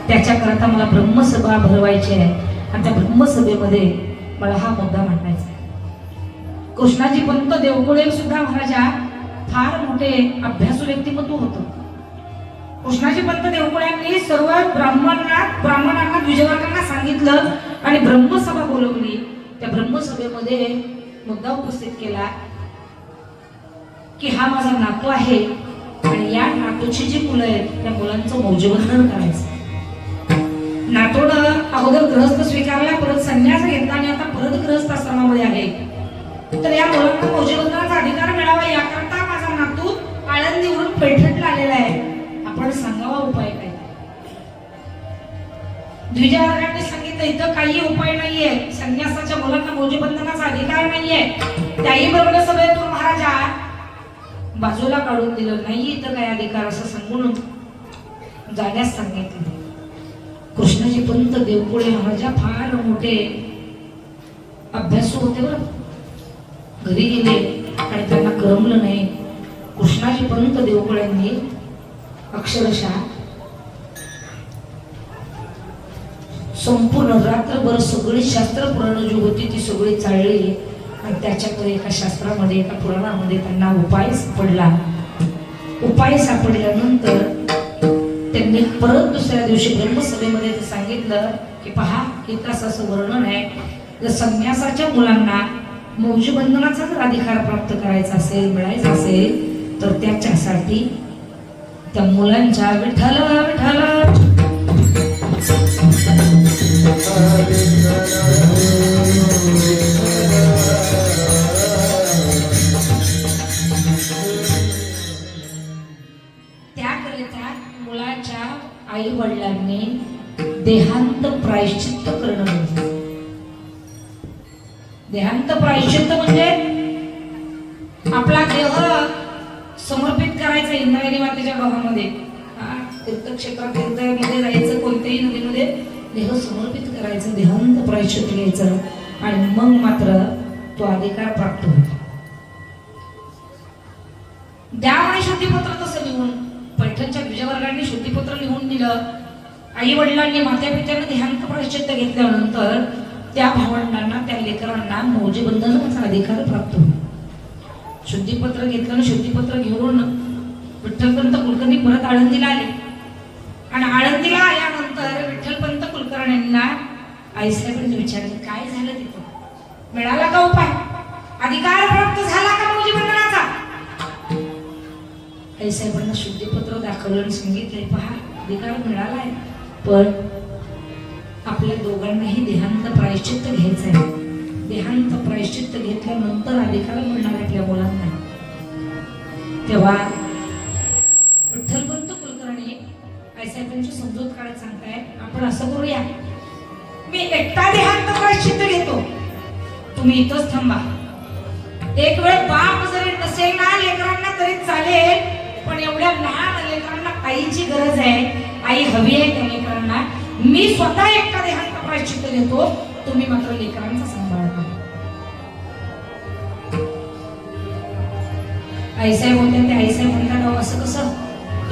त्याच्याकरता मला ब्रह्मसभा भरवायची आहे आणि त्या ब्रह्मसभेमध्ये मला हा मुद्दा मांडायचा आहे. कृष्णाजी पंत देवकुळे सुद्धा महाराजा फार मोठे अभ्यासू व्यक्तिमत्व होतं. कृष्णाजी पंत देवकुळ्यांनी सर्व ब्राह्मणांना द्विजवर्गांना सांगितलं आणि ब्रह्मसभा बोलवली. त्या ब्रह्मसभेमध्ये मुद्दा उपस्थित केला की हा माझा नातू आहे आणि या नातूची जी मुलं आहेत त्या मुलांचं मौजबंधन करायचं. नातोनं अगोदर ग्रहस्थ स्वीकारला, परत संन्यास घेतला आणि आता परत ग्रहस्थ आश्रमामध्ये आहे. तर या मुलांना मौजबंधनाचा अधिकार मिळावा याकरता माझा नातू आळंदीवरून पैठणला आलेला आहे. आपण सांगावा उपाय काय? द्विजवर्गांनी सांगितलं इथं काही उपाय नाहीये, संन्यासाच्या मुलांना मौजबंधनाचा अधिकार नाहीये. त्याही बरोबर सभेतून महाराजा बाजूला काढून दिलं. नाही इथं काय अधिकार असं सांगून जाण्यास सांगितलं. कृष्णाजी पंत देवकुळे महाराजा फार मोठे अभ्यासू होते बरं. घरी गेले आणि त्यांना करमलं नाही. कृष्णाजी पंत देवकुळ्यांनी अक्षरशः संपूर्ण रात्रभर सगळी शास्त्र पुराण जी होती ती सगळी चालली आणि त्याच्याकडे एका शास्त्रामध्ये एका पुराणामध्ये त्यांना उपाय सापडला. उपाय सापडल्यानंतर त्यांनी परत दुसऱ्या दिवशी ब्रह्मसभेमध्ये ते सांगितलं की पहा इथं असं वर्णन आहे, जर संन्यासाच्या मुलांना मौजबंधनाचा जर अधिकार प्राप्त करायचा असेल, मिळायचा असेल तर त्याच्यासाठी त्या मुलांच्या विठ्ठल विठ्ठल त्याकरिता मुलाच्या आई वडिलांनी देहांत प्रायश्चित्त करणं. देहांत प्रायश्चित्त म्हणजे आपला देह समर्पित करायचा इंद्रायणी मातेच्या डोहामध्ये. तीर्थक्षेत्रात तीर्थमध्ये जायचं, कोणत्याही नदीमध्ये देह समर्पित करायचं, देहांत प्रायश्चित्त घ्यायचं आणि मग मात्र तो अधिकार प्राप्त होतो. द्या आणि शुद्धीपत्र तसं लिहून पैठणच्या द्विजवर्गांनी शुद्धीपत्र लिहून दिलं. आई वडिलांनी मात्या पित्यानं देहांत प्रायश्चित्त घेतल्यानंतर त्या भावंडांना त्या लेकरांना मौजबंधनाचा अधिकार प्राप्त होतो. शुद्धीपत्र घेतलं आणि शुद्धीपत्र घेऊन विठ्ठलपंत कुलकर्णी परत आळंदीला आले आणि आळंदीला आल्यानंतर विठ्ठलपंत कुलकर्ण्यांना आईसाहेबांनी विचारलं काय झालं तिथं, मिळाला का उपाय, अधिकार प्राप्त झाला का मौजबंधनाचा? आईसाहेबांना शुद्धीपत्र दाखवलं आणि सांगितलंय पहा अधिकार मिळालाय, पण आपल्या दोघांनाही देहांत प्रायश्चित्त घ्यायचं आहे. देहांत प्रायश्चित्त घेतल्यानंतर अधिकार मिळणार आपल्या मुलांना. तेव्हा विठ्ठलपंत कुलकर्णी आईसाहेबांची समजूत काढत सांगताय आपण असं करूया, मी एकटा देहांत प्रायश्चित्त घेतो, तुम्ही इथंच थांबा. एक वेळ बाप जरी नसेल ना लेकरांना तरी चालेल, पण एवढ्या लहान लेकरांना आईची गरज आहे, आई हवी आहे त्या लेकरांना. मी स्वतः एकटा देहांत प्रायश्चित्त घेतो, तुम्ही मात्र लेकरांचा सांभाळ करा. आईसाहेब होते ते आईसाहेब म्हणतात असं कसं,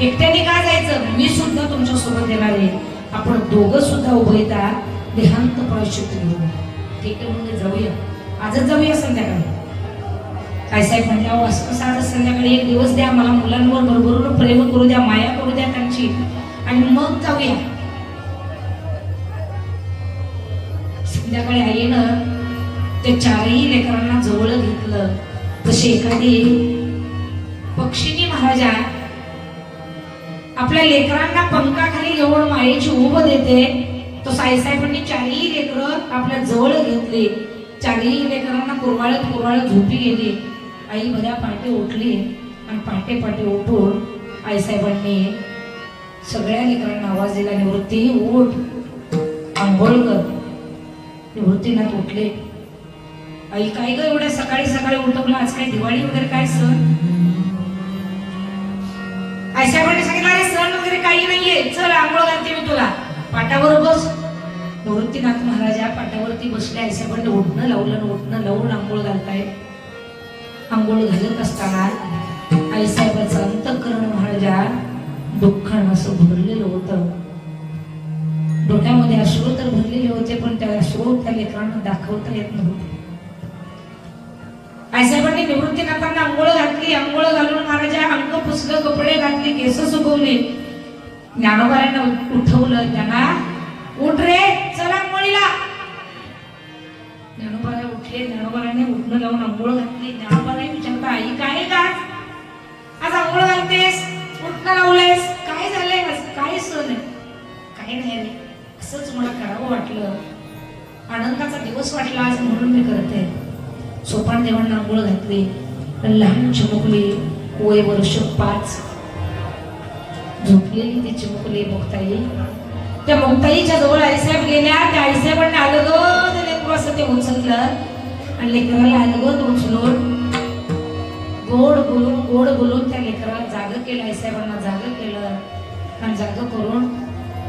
एकट्याने का जायचं, मी सुद्धा तुमच्या सोबत येणार आहे, आपण दोघं सुद्धा उभयता देहांत प्रायश्चित्त घेऊ. ठीक आहे म्हणजे जाऊया, आजच जाऊया संध्याकाळी. आईसाहेब म्हटलं असं कसं आज संध्याकाळी एक दिवस द्या मला, मुलांवर भरभरून प्रेम करू द्या, माया करू द्या त्यांची, आणि मग जाऊया. संध्याकाळी आईनं ते चारही लेकरांना जवळ घेतलं. जशी एखादी पक्षिणी महाराजा आपल्या लेकरांना पंखाखाली घेऊन मायेची उभ देते, तो साईसाहेबांनी चारही लेकरं आपल्या जवळ घेतली. चारही लेकरांना कुरवाळत झोपी गेली. आई भल्या पहाटे उठली आणि पहाटे उठून आईसाहेबांनी सगळ्या लेकरांना आवाज दिला, निवृत्ती उठ, आंघोळ कर. निवृत्तीनाथ उठले. आई काय ग एवढ्या सकाळी सकाळी उठवलं, आज काय दिवाळी वगैरे काय सण? आईसाहेबांनी सांगितलं अरे सण वगैरे काही नाहीये, चल आंघोळ घालते मी तुला, पाटावर बस. निवृत्तीनाथ महाराजा पाटावरती बसले. आईसाहेबांनी ओढणं लावून आंघोळ घालताय. आंघोळ घालत असताना आईसाहेबांचं अंतःकरण महाराजा दुःखानं असं भरलेलं होतं. डोक्यामध्ये अश्रू तर भरलेले होते, पण त्या अश्रू त्या लेकरांना दाखवता येत नव्हते. आईसाहेबांनी निवृत्तीनाथांना आंघोळ घातली. आंघोळ घालून महाराजा अंग पुसलं, कपडे घातले, केस सुकवले. ज्ञानोबांना उठवलं. त्यांना उठ रे, चला आंघोळीला. ज्ञानोबाला उठले. ज्ञानोबाने उठणं लावून आंघोळ घातली. ज्ञानोबाला विचारता, आई काय का आज आंघोळ घालतेस, उठणं लावलेस, काय झालंय, काय सण आहे? काही नाही रे, असंच मला करावं वाटलं, आनंदाचा दिवस वाटला आज म्हणून मी करते. सोपान देवांना आंघोळ घातली. लहान चिमुकली, वय वर्ष 5, झोपलेली ती चिमुकली मुक्ताई. त्या मुक्ताईच्या जवळ आईसाहेब गेल्या. त्या आईसाहेबांना अलगद लेकरू असं ते उचललं आणि लेकराला अलगद उचलून गोड बोलून त्या लेकराला जाग केलं. आईसाहेबांना जाग केलं आणि जाग करून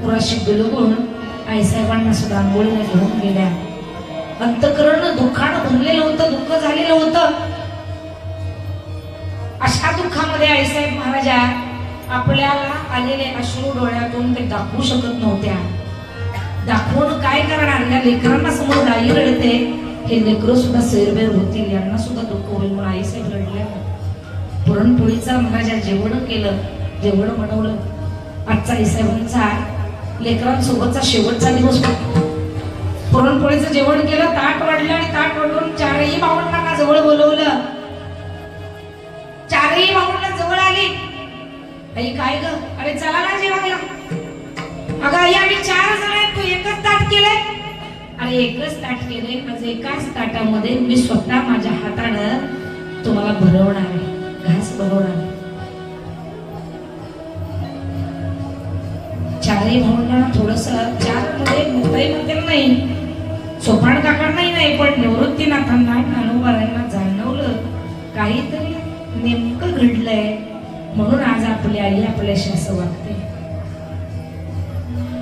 पुराशी बिलगून आईसाहेबांना सुद्धा आंघोळीला घेऊन गेल्या. अंतःकरण दुःखानं भरलेलं होतं, दुःख झालेलं होतं. अशा दुःखामध्ये आईसाहेब महाराजा आपल्याला आलेले अश्रू डोळ्यातून ते दाखवू शकत नव्हत्या. दाखवून काय करणार? या लेकरांना समोर गाई रडते, हे लेकरं सुद्धा सैरबेर होतील, यांना सुद्धा दुःख होईल म्हणून आईसाहेब रडल्या. पुरणपोळीचा महाराजा जेवण केलं, जेवण बनवलं. आजचा आईसाहेबांचा लेकरांसोबतचा शेवटचा दिवस होता. पुरणपोळीचं जेवण केलं, ताट वाढलं आणि ताट वाढवून 4ही भावंडांना जवळ बोलवलं. 4ही भावंड जवळ आली. आई काय ग? अरे चला ना जेवायला. अगं आई आम्ही 4 जण आहेत, तू एकच ताट केलंय? अरे एकच ताट केलंय, माझं एकाच ताटामध्ये मी स्वतः माझ्या हातानं तुम्हाला भरवणार आहे, घास भरवणार आहे. 4ही भावंडांना थोडस 4 मध्ये मुक्ताई मध्ये नाही, सोपान काकांनाही नाही, पण निवृत्तीनाथांना ज्ञानोबांना जाणवलं काहीतरी नेमकं घडलंय म्हणून आज आपली आई आपल्याशी असं वागते.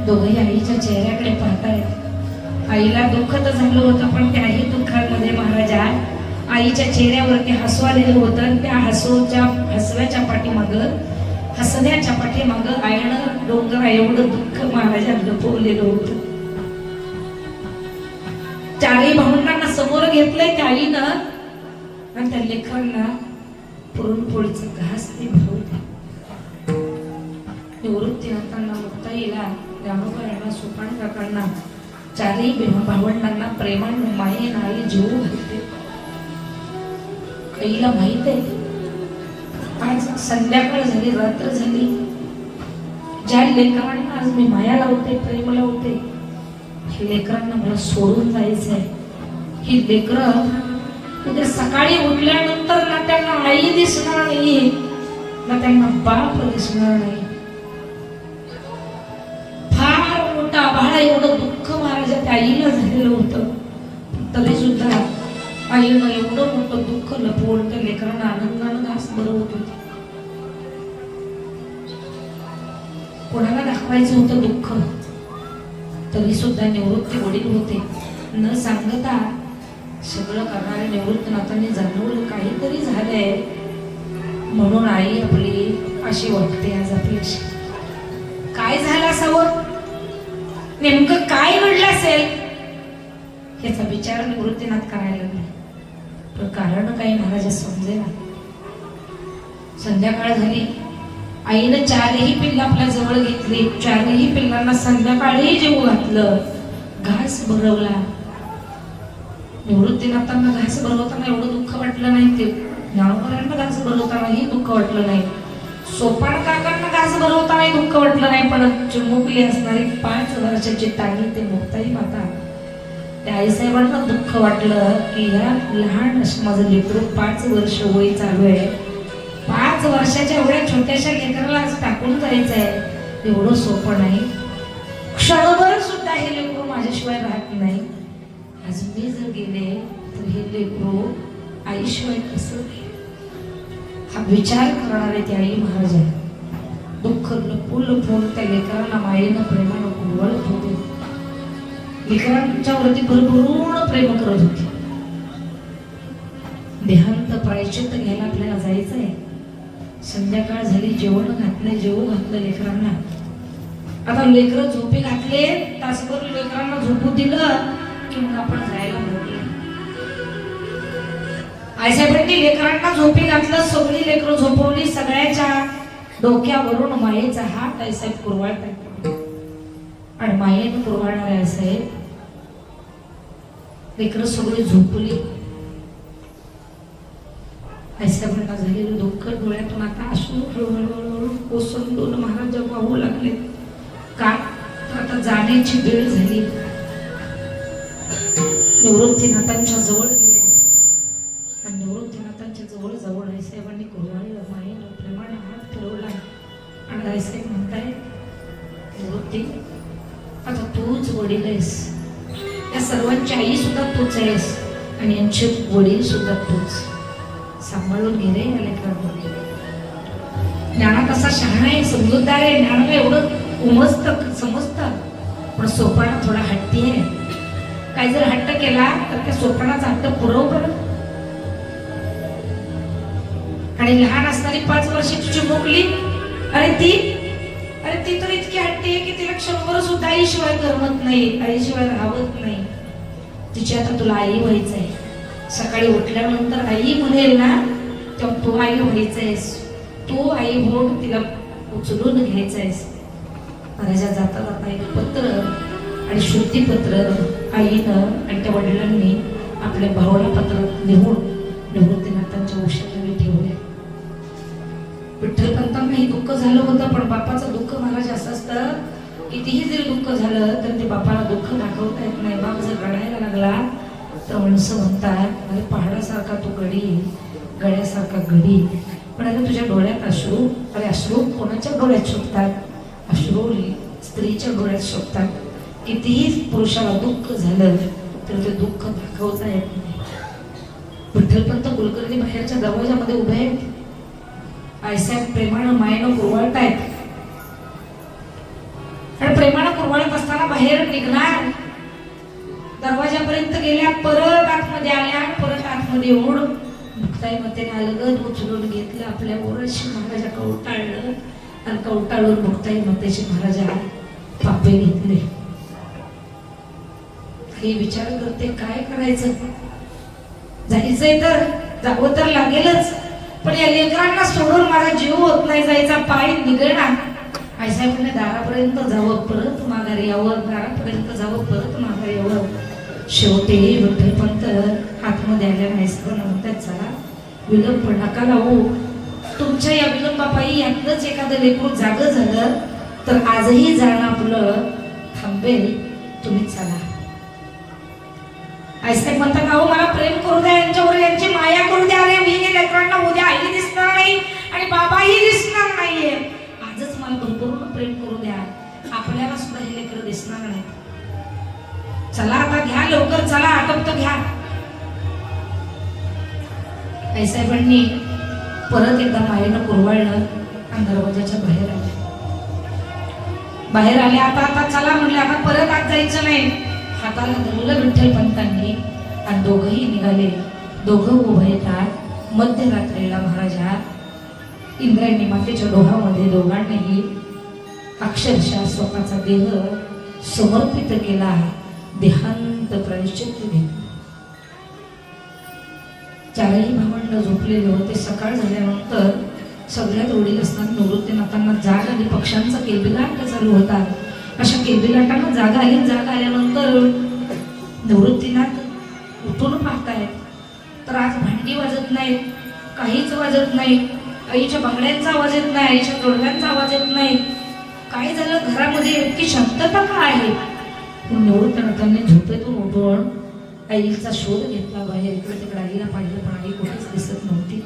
दोघही आईच्या चेहऱ्याकडे पाहतायत. आईला दुःख तर झालं होतं, पण त्याही दुःखामध्ये महाराजा आईच्या चेहऱ्यावरती हसू आलेलं होतं. त्या हसव्याच्या पाठीमागं, हसण्याच्या पाठीमागं आईनं डोंगरा एवढं दुःख महाराजा लपवलेलं होतं. 4ही भावंडांना समोर घेतलंय त्या आईनं आणि त्या लेकरांना पुरणपोळीचं घास ते भरवते. निवृत्तीनाथांना, मुक्ताईला, ज्ञानोबांना, सोपान काकांना, 4ही भावंडांना प्रेमाने मायेनं आई जीव घालते. आईला माहित आहे आज संध्याकाळ झाली, रात्र झाली, ज्या लेकरांना आज मी माया लावते, प्रेम लावते, ही लेकरांना मला सोडून जायचंय. ही लेकरं उद्या सकाळी उठल्यानंतर ना त्यांना आई दिसणार नाही, ना त्यांना बाप दिसणार नाही. फार मोठा आभाळ एवढं दुःख महाराजा त्या आईला झालेलं होतं, तरी सुद्धा आईनं एवढं मोठं दुःख लपवून त्या लेकरांना आनंदानं घास भरवत होती. कोणाला दाखवायचं होतं दुःख, तरी सुद्धा निवृत्ती वडील होते. न सांगता सगळं करणारे निवृत्तीनाथांनी जाणवलं काहीतरी झालंय म्हणून आई आपली अशी वाटते आज आपल्याशी. काय झालं असावं, नेमकं काय घडलं असेल याचा विचार निवृत्तीनाथ करायला लागले. पण कारण काही महाराजा समजेना. संध्याकाळ झाली. आईनं 4ही पिल्ल आपल्या जवळ घेतली. 4ही पिल्लांना संध्याकाळी जेवू घातलं, घास भरवला. निवृत्तीनाथांना घास भरवताना एवढं दुःख वाटलं नाही, ते ज्ञानोबांना घास भरवतानाही दुःख वाटलं नाही, सोपान काकांना घास भरवतानाही दुःख वाटलं नाही. पण चिमुकली असणारी 5 वर्षाची ताणी ते मुक्ताई माता, त्या आईसाहेबांना दुःख वाटलं की ह्या लहान असं माझं लेकरू 5 वर्ष वय चालू आहे, 5 वर्षाच्या एवढ्या छोट्याशा लेकराला आज टाकून जायचंय, एवढं सोपं नाही. क्षणभर सुद्धा हे लेकरू माझ्याशिवाय राहत नाही. आज मी जर गेले तर हे लेकरू आईशिवाय कसं, हा विचार करणारे ती आई महाराज आहे. दुःख लपून त्या लेकरांना मायेनं प्रेमानं गुळवळत होते. लेकरांच्या वरती भरभरून प्रेम करत होती. देहांत प्रायश्चित्त घ्यायला आपल्याला जायचंय. संध्याकाळ झाली, जेवण घातलं, जेवू घातलं लेकरांना. आता लेकरं झोपी घातले, तासभर लेकरांना झोपू दिलं की मग आपण जायला मोकळे. आईसाहेबांनी लेकरांना झोपी घातलं, सगळी लेकरं झोपवली. सगळ्याच्या डोक्यावरून मायेचा हात आईसाहेब कुरवाळतात आणि मायेनं कुरवाळणारे आईसाहेब लेकरं सगळी झोपली. आईसाहेबांना झालेलं दुःख डोळ्यातून आता अश्रू हळूहळू ओसंडून महाराज वाहू लागले. का तर आता जाण्याची वेळ झाली. निवृत्तीनाथांच्या जवळ गेल्या आणि निवृत्तीनाथांच्या जवळ जवळ आईसाहेबांनी कुरवाळलं, मायेनं प्रेमाने हात फिरवला आणि आईसाहेब म्हणताय, निवृत्ती आता तूच वडील आहेस, या सर्वांची आई सुद्धा तूच आहेस आणि यांचे वडील सुद्धा तूच. सांभाळून घे रे या लेकरांना. ज्ञानात असा शहाणा आहे, समजूतदार आहे. ज्ञानाला एवढं उमजतं समजतं, पण सोपाना थोडा हट्टी आहे. काय जर हट्ट केला तर त्या सोपानाचा हट्ट पुरव बरं. आणि लहान असताना 5 वर्षाची चिमुकली, अरे ती तर इतकी हट्टी आहे की तिला क्षणभर सुद्धा आईशिवाय करमत नाही, आईशिवाय राहत नाही. तिची आता तुला आई व्हायचं आहे. सकाळी उठल्यानंतर आई म्हणेल ना तेव्हा तू आई व्हायचंयस. तू आई होऊन तिला उचलून घ्यायचंयस. महाराजा जाता जाता एक पत्र आणि शुद्धीपत्र आईनं आणि त्या वडिलांनी आपल्या भावाला पत्र लिहून निवृत्तीनाथांच्या उशाखाली ठेवले. विठ्ठलपंतांनाही दुःख झालं होतं, पण बापाचं दुःख महाराज असं असतं, कितीही जरी दुःख झालं तर ते बापाला दुःख दाखवता येत नाही. बाप जर रडायला लागला तर माणसं म्हणतात, अरे पहाडासारखा तू गडी, गड्यासारखा गडी, पण अरे तुझ्या डोळ्यात अश्रू. अरे अश्रू कोणाच्या डोळ्यात शोभतात? अश्रू स्त्रीच्या डोळ्यात शोभतात. कितीही पुरुषाला दुःख झालं तर ते दुःख दाखवता येत नाही. विठ्ठलपंत कुलकर्णी बाहेरच्या दरवाजामध्ये उभे आहेत. आईसाहेब प्रेमानं मायेनं कुरवाळतायत आणि प्रेमानं कुरवाळत असताना बाहेर निघणार. दरवाजापर्यंत गेल्या, परत आतमध्ये आल्या, परत आतमध्ये येऊन मुक्ताई मातेने अलगद उचलून घेतलं, आपल्या ओरशी महाराजा कवटाळलं आणि कवटाळून मुक्ताई मातेचे महाराजा पापे घेतले. ही विचार करते काय करायचं, जायचंय तर जावं तर लागेलच, पण या लेकरांना सोडून माझा जीव होत नाही, जायचा पाय निघणार. आईसाहेबांनी दारापर्यंत जावं, परत माघारी यावं, दारापर्यंत जावं, परत माघारी यावं. शेवटी विठ्ठलपंत आतमध्ये आल्या. आईसाहेबांना म्हणतात, चला विलंब नका लावू. तुमच्या या विलंबापायी यातलंच एखादं लेकरू जागं झालं तर आजही जाणं आपलं थांबेल, तुम्ही चला. आईसाहेब म्हणतात, अहो मला प्रेम करू द्या, यांच्यावर यांची माया करू द्या. अरे मी या लेकरांना उद्या आई दिसणार नाही आणि बाबाही दिसणार नाहीये. आजच मला भरपूर प्रेम करू द्या, आपल्याला सुद्धा हे लेकर दिसणार नाही. चला आता घ्या लवकर, चला आटोपत घ्या. आईसाहेबांनी परत एकदा मायेनं कुरवाळलं आणि दरवाजाच्या बाहेर आले. बाहेर आले, आता चला म्हणले, आता परत आत जायचं नाही. हाताला धरलं विठ्ठलपंतांनी आणि दोघंही निघाले. दोघं उभे येतात. मध्यरात्रीला महाराजा इंद्रायणी मातेच्या डोहामध्ये दोघांनीही अक्षरशः स्वतःचा देह समर्पित केला, देहांत प्रायश्चित्त घेतलं. चारही भावंड झोपलेले होते. सकाळ झाल्यानंतर सगळ्यात वडील असताना निवृत्तीनाथांना जाग आली. पक्ष्यांचा किलबिलाट चालू होता. अशा किलबिलाटांना जाग आली. जाग आल्यानंतर निवृत्तीनाथ उठून पाहतायत तर आज भांडी वाजत नाही, काहीच वाजत नाही. आईच्या बांगड्यांचा आवाज येत नाही, आईच्या जोडव्यांचा आवाज येत नाही. काय झालं घरामध्ये, इतकी शांतता का आहे? निवृत्तीनाथांनी झोपेतून उठून आईचा शोध घेतला. बाहेर इकडे तिकडे आईला पाहिलं, पण आई कुठेच दिसत नव्हती.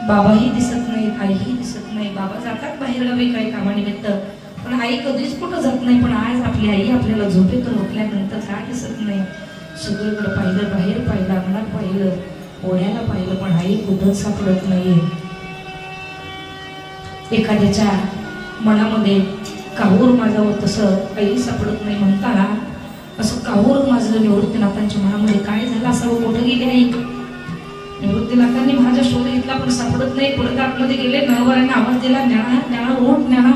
बाबाही दिसत नाही, आईही दिसत नाही. बाबा जातात बाहेर गावी काही कामानिमित्त, पण आई कधीच कुठं जात नाही. पण आज आपली आई आपल्याला झोपेतून उठल्यानंतर काय दिसत नाही. सगळीकडे पाहिलं, बाहेर पाहिलं, अंगणात पाहिलं, ओढ्याला पाहिलं, पण आई कुठंच सापडत नाहीये. एखाद्याच्या मनामध्ये काहूर माजावं तसं आई सापडत नाही म्हणताना असं काहूर माजलं निवृत्तीनाथांच्या मनामध्ये. काय झालं असावं, कुठं गेली आई? निवृत्तीनाथांनी माझा शोध घेतला पण सापडत नाही. परत आतमध्ये गेले. नरवरांना आवाज दिला, ज्ञाना ज्ञाना उठ ज्ञाना.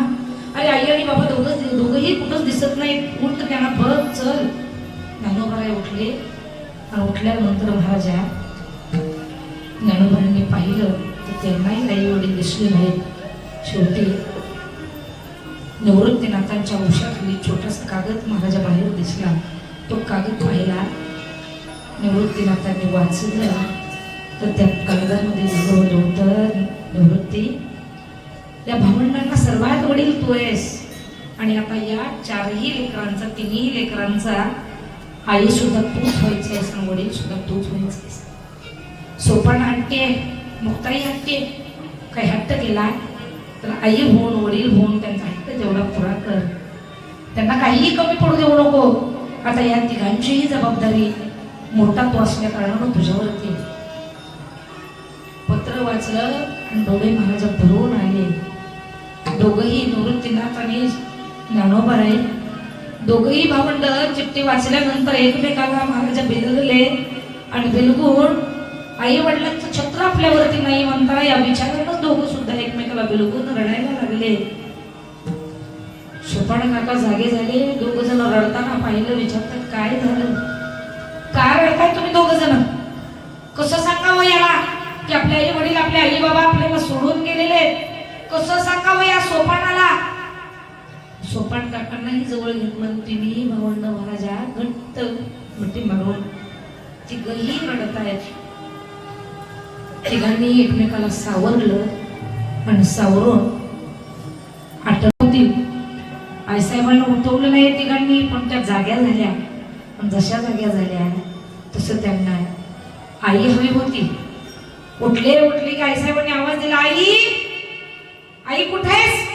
अरे आई आणि बाबा दोघंही कुठंच दिसत नाहीत, उठ त्यांना बघ चल. ज्ञानोबाराय उठले आणि उठल्यानंतर महाराजा ज्ञानोबांनी पाहिलं तर त्यांनाही आई वडील दिसले नाहीत. शेवटी निवृत्तीनाथांच्या उशाखाली छोटासा कागद महाराजा बाहेर दिसला. तो कागद पाहिला, निवृत्तीनाथांनी वाचलं तर त्या कागदामध्ये लिहिलं होतं, निवृत्ती या भावंडांना सर्वात वडील तू आहेस आणि आता या चारही लेकरांचा, तिन्ही लेकरांचा आई सुद्धा तूच व्हायचं आहेस आणि वडील सुद्धा तूच व्हायचं आहेस. सोपान हट्टी आहे, मुक्ताई हट्टी आहे. काही हट्ट केला तर आई होऊन वडील होऊन त्यांचा हट्ट तेवढा पुरा कर, त्यांना काहीही कमी पडू देऊ नको. आता या तिघांचीही जबाबदारी मोठा तो असल्या कारणानं तुझ्यावरती. पत्र वाचलं आणि डोळे महाराजा भरून आले. दोघंही निवृत्तीनाथ आणि ज्ञानोबाराय दोघंही भावंड चिठ्ठी वाचल्यानंतर एकमेकाला महाराजा बिलगले आणि बिलगून आई वडिलांचं छत्र आपल्यावरती नाही म्हणता या विचारानं दोघं सुद्धा एकमेकाला बिलगून रडायला लागले. सोपान काका जागे झाले. दोघ जण रडताना पाहिलं, विचारतात काय झालं, का रडताय तुम्ही दोघ जण? कसं सांगावं याला की आपले आई वडील, आपले आई बाबा आपल्याला सोडून गेलेले? कसं सांगावं या सोपानाला? सोपान काकांनाही जवळ घेतलं. तिन्ही भावंड महाराजा घट्ट मिठी मारून तिघही रडत आहेत. तिघांनी एकमेकाला सावरलं आणि सावरून आठवतील. आईसाहेबांना उठवलं नाही तिघांनी, पण त्या जाग्या झाल्या. पण जशा जाग्या झाल्या तसं त्यांना आई हवी होती. उठले की आईसाहेबांनी आवाज दिला, आई आई कुठे आहेस?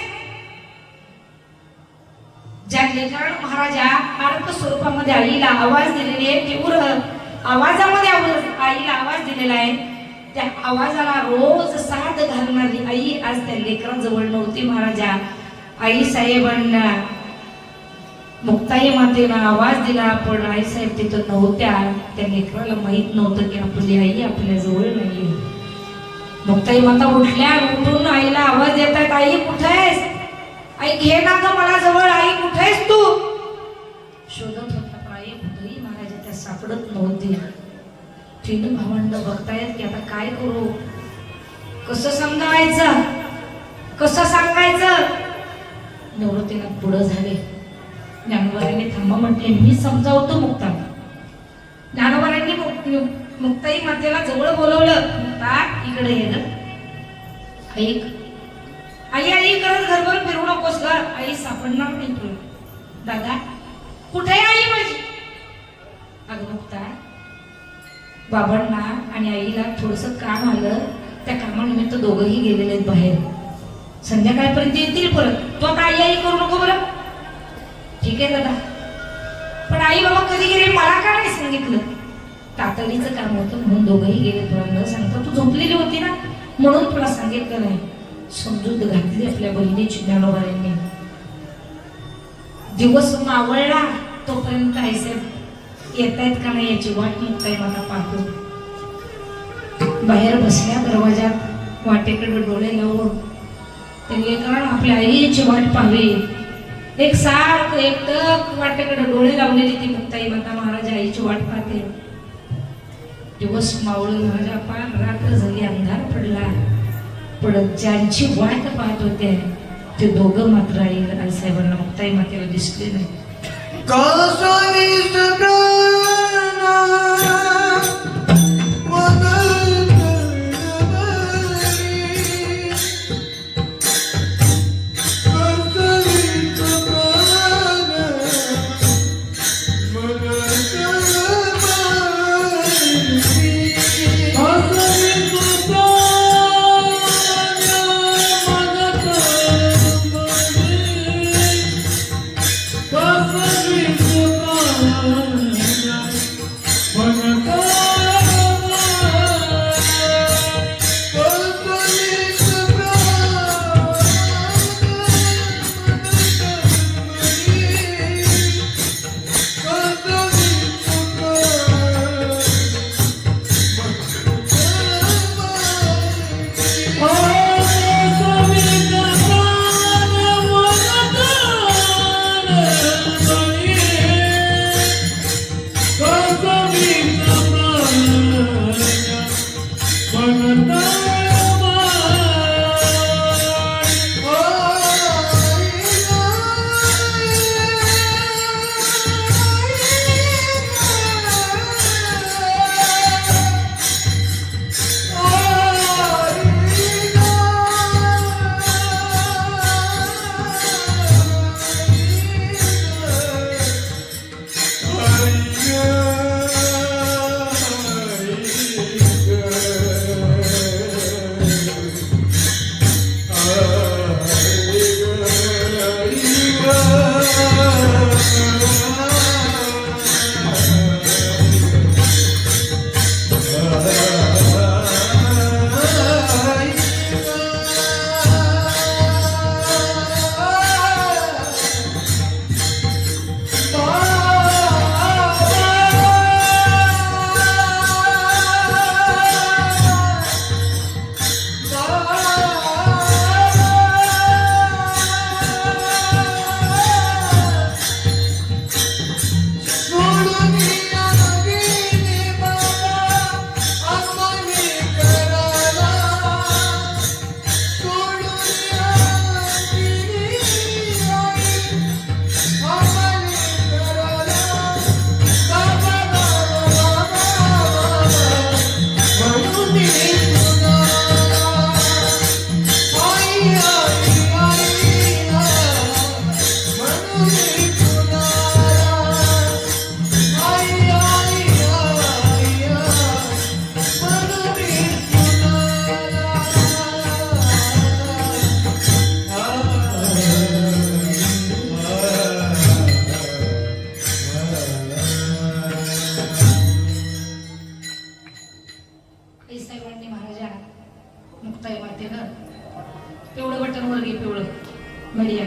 ज्या लेकरानं महाराजा अर्थ स्वरूपामध्ये आईला आवाज दिलेली आहे, तीव्र आवाजामध्ये आईला आवाज दिलेला आहे, त्या आवाजाला रोज साथ घालणारी आई आज त्या लेकराजवळ नव्हती. महाराजा आई साहेबांना, मुक्ताई मातेला आवाज दिला, पण आई साहेब तिथं नव्हत्या. त्या लेकराला माहित नव्हतं की आपली आई आपल्या जवळ नाहीये. मुक्ताई माता उठल्या, उठून आईला आवाज देतात, आई कुठे आहेस? आई घे ना ग मला जवळ, आई कुठे आहेस तू? शोधत होता पण आई कुठेही महाराजा त्या सापडत नव्हती. तीन भावंड बघतायत की आता काय करू, कसं समजावायचं, कसं सांगायचं. निवृत्तीनाथ पुढं झाले. ज्ञानोबारांनी थांबा म्हटले, मी समजावतो मुक्ता. ज्ञानोबारांनी मुक्ताई मातेला जवळ बोलवलं. मुक्ता इकडे ये ग, ऐक. आई आई करत घरभर फिरू नकोस ग, आई सापडणार नाही तुला. दादा कुठे आई माझी? अगं मुक्ता, बाबांना आणि आईला थोडस काम आलं, त्या कामानिमित्त दोघंही गेलेले आहेत बाहेर. संध्याकाळपर्यंत येतील परत. तू आता आई आई करू नको बरं. ठीक आहे दादा, पण आई बाबा कधी गेले मला का नाही सांगितलं? तातडीचं काम होतं म्हणून दोघंही गेले. तुला न सांगता, तू झोपलेली होती ना म्हणून तुला सांगितलं नाही. समजूत घातली आपल्या बहिणीची ज्ञानोबारांनी. दिवस मावळला तोपर्यंत आईसाहेब येत आहेत का नाही याची वाट मुक्ताई माता पाहतो. बाहेर बसल्या दरवाजात वाटेकडे डोळे लावून त्यांनी कारण आपल्या आईची वाट पाहावी. एक सारखं एकटक वाटेकडे डोळे लावलेली ती मुक्ताई माता महाराजा आईची वाट पाहते. दिवस मावळून महाराजा पार रात्र झाली, अंधार पडला. पण ज्यांची वाट पाहत होते ते दोघं मात्र आई साहेबांना मुक्ताई मातेला दिसले नाही. मुक्ताई मातेनं पिवळं बटन वर घे, पिवळं मीडिया.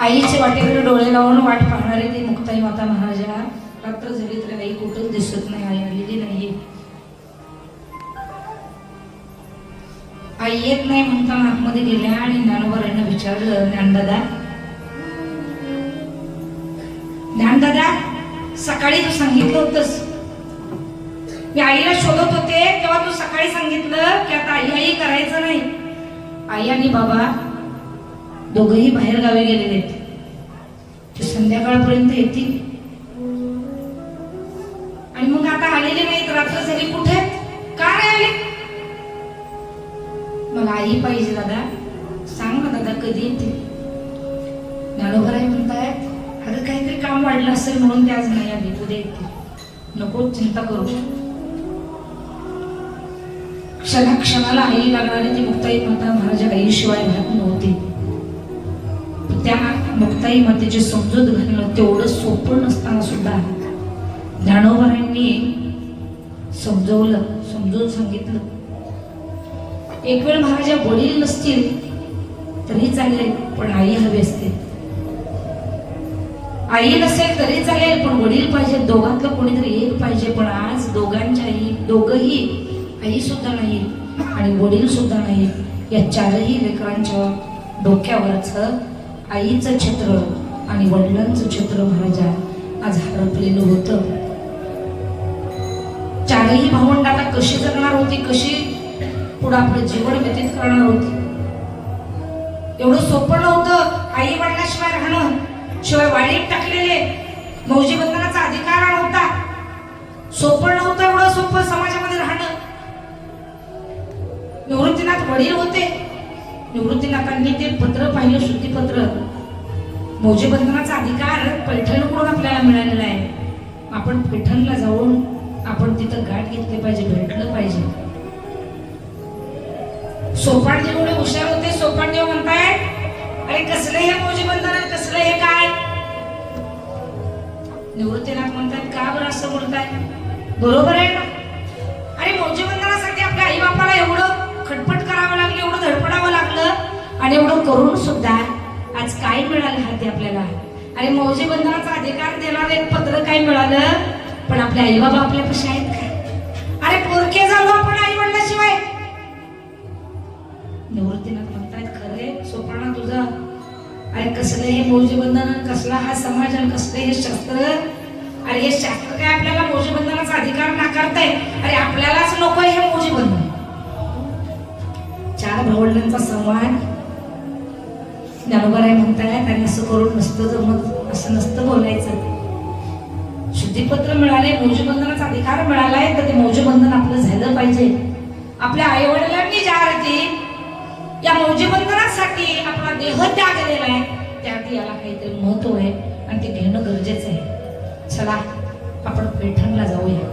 आईच्या वाटेकडे डोळे लावून वाट पाहणारी ती मुक्ताई माता महाराजा. रात्र झाली तरी आई कुठंच दिसत नाही, आई आलेली नाही. आई येत नाही म्हणताना आतमध्ये गेल्या आणि ज्ञानोबारांना विचारलं, ज्ञानदादा ज्ञानदादा, सकाळी तू सांगितलं होतंस, मी आईला शोधत होते तेव्हा तू सकाळी सांगितलं की आता आई आई करायचं नाही. आई आणि बाबा दोघही बाहेर गावी गेलेले आहेत, ते संध्याकाळपर्यंत येतील आणि मग आता आलेले नाहीत. रात्र झाली, कुठे का नाही आले? मला आई पाहिजे दादा, सांग ना दादा कधी येतील? ज्ञानोबाराय म्हणतायत, अगं काहीतरी काम वाढलं असेल म्हणून ते आज नाही आली, उद्या येतील, नको चिंता करू. क्षणाक्षणाला आई लागणारी ती मुक्ताई माता महाराजा आईशिवाय राहत नव्हती. त्या मुक्ताई मातेची समजूत घालणं तेवढं सोपं नसताना सुद्धा ज्ञानोबारांनी समजवलं, समजून सांगितलं. एक वेळ महाराजा वडील नसतील तरी चालेल, पण आई हवी असते. आई नसेल तरी चालेल, पण वडील पाहिजे, दोघांतलं कोणीतरी एक पाहिजे. पण आज दोघांच्या आई, दोघही आई सुद्धा नाही आणि वडील सुद्धा नाही. या चारही लेकरांच्या डोक्यावरच आईचं छत्र आणि वडिलांचं छत्र महाराजा आज हरपलेलं होतं. चारही भावंड आता कशी जगणार होती, कशी पुढे आपलं जीवन व्यतीत करणार होती? एवढं सोपं नव्हतं आई वडिलाशिवाय राहणं. शिवाय वाडीत टाकलेले मौजी बंधनाचा अधिकार नव्हता. सोपं नव्हतं एवढं सोपं समाजामध्ये राहणं. निवृत्तीनाथ वडील होते. निवृत्तीनाथांनी ते पत्र पाहिलं, शुद्धीपत्र. मौजी बंधनाचा अधिकार पैठणकडून आपल्याला मिळालेला आहे. आपण पैठणला जाऊन आपण तिथं गाठ घेतली पाहिजे, भेटलं पाहिजे. सोपानदेव एवढे हुशार होते. सोपानदेव म्हणताय, अरे कसलं हे मौजी बंधन, कसलं हे काय? निवृत्तीनाथ म्हणतात, का बरं असं बोलताय? बरोबर आहे ना. अरे मौजी बंधनासाठी आपल्या आई बापाला एवढं खटपट करावं लागलं, एवढं धडपडावं लागलं आणि एवढं करून सुद्धा आज काय मिळालं हाती आपल्याला? अरे मौजी बंधनाचा अधिकार देणारं एक पत्र काय मिळालं, पण आपले आई बाबा आपल्यापाशी आहेत का? अरे पोरके झालो आपण आई वडिलाशिवाय. निवृत्तीनाथ म्हणतात, खरे ग. अरे कसलं हे मौजेबंधन, कसला हा समाज आणि कसलं हे शास्त्र. अरे हे शास्त्र काय आपल्याला मौजेबंधनाचा अधिकार नाकारताय. अरे आपल्यालाच नको हे मौजेबंधन. चार भावंडांचा संवाद ज्ञानोबाराय म्हणतायत आणि असं करून नसतं जमत, असं नसतं बोलायचं. शुद्धीपत्र मिळाले, मौजेबंधनाचा अधिकार मिळालाय, तर ते मौजेबंधन आपलं झालं पाहिजे. आपल्या आई वडिलांनी ज्या रीती या मौजेबंधनासाठी आपला देह त्यागलेला आहे, त्याआधी याला काहीतरी महत्व आहे आणि ते घेणं गरजेचं आहे. चला आपण पैठणला जाऊया.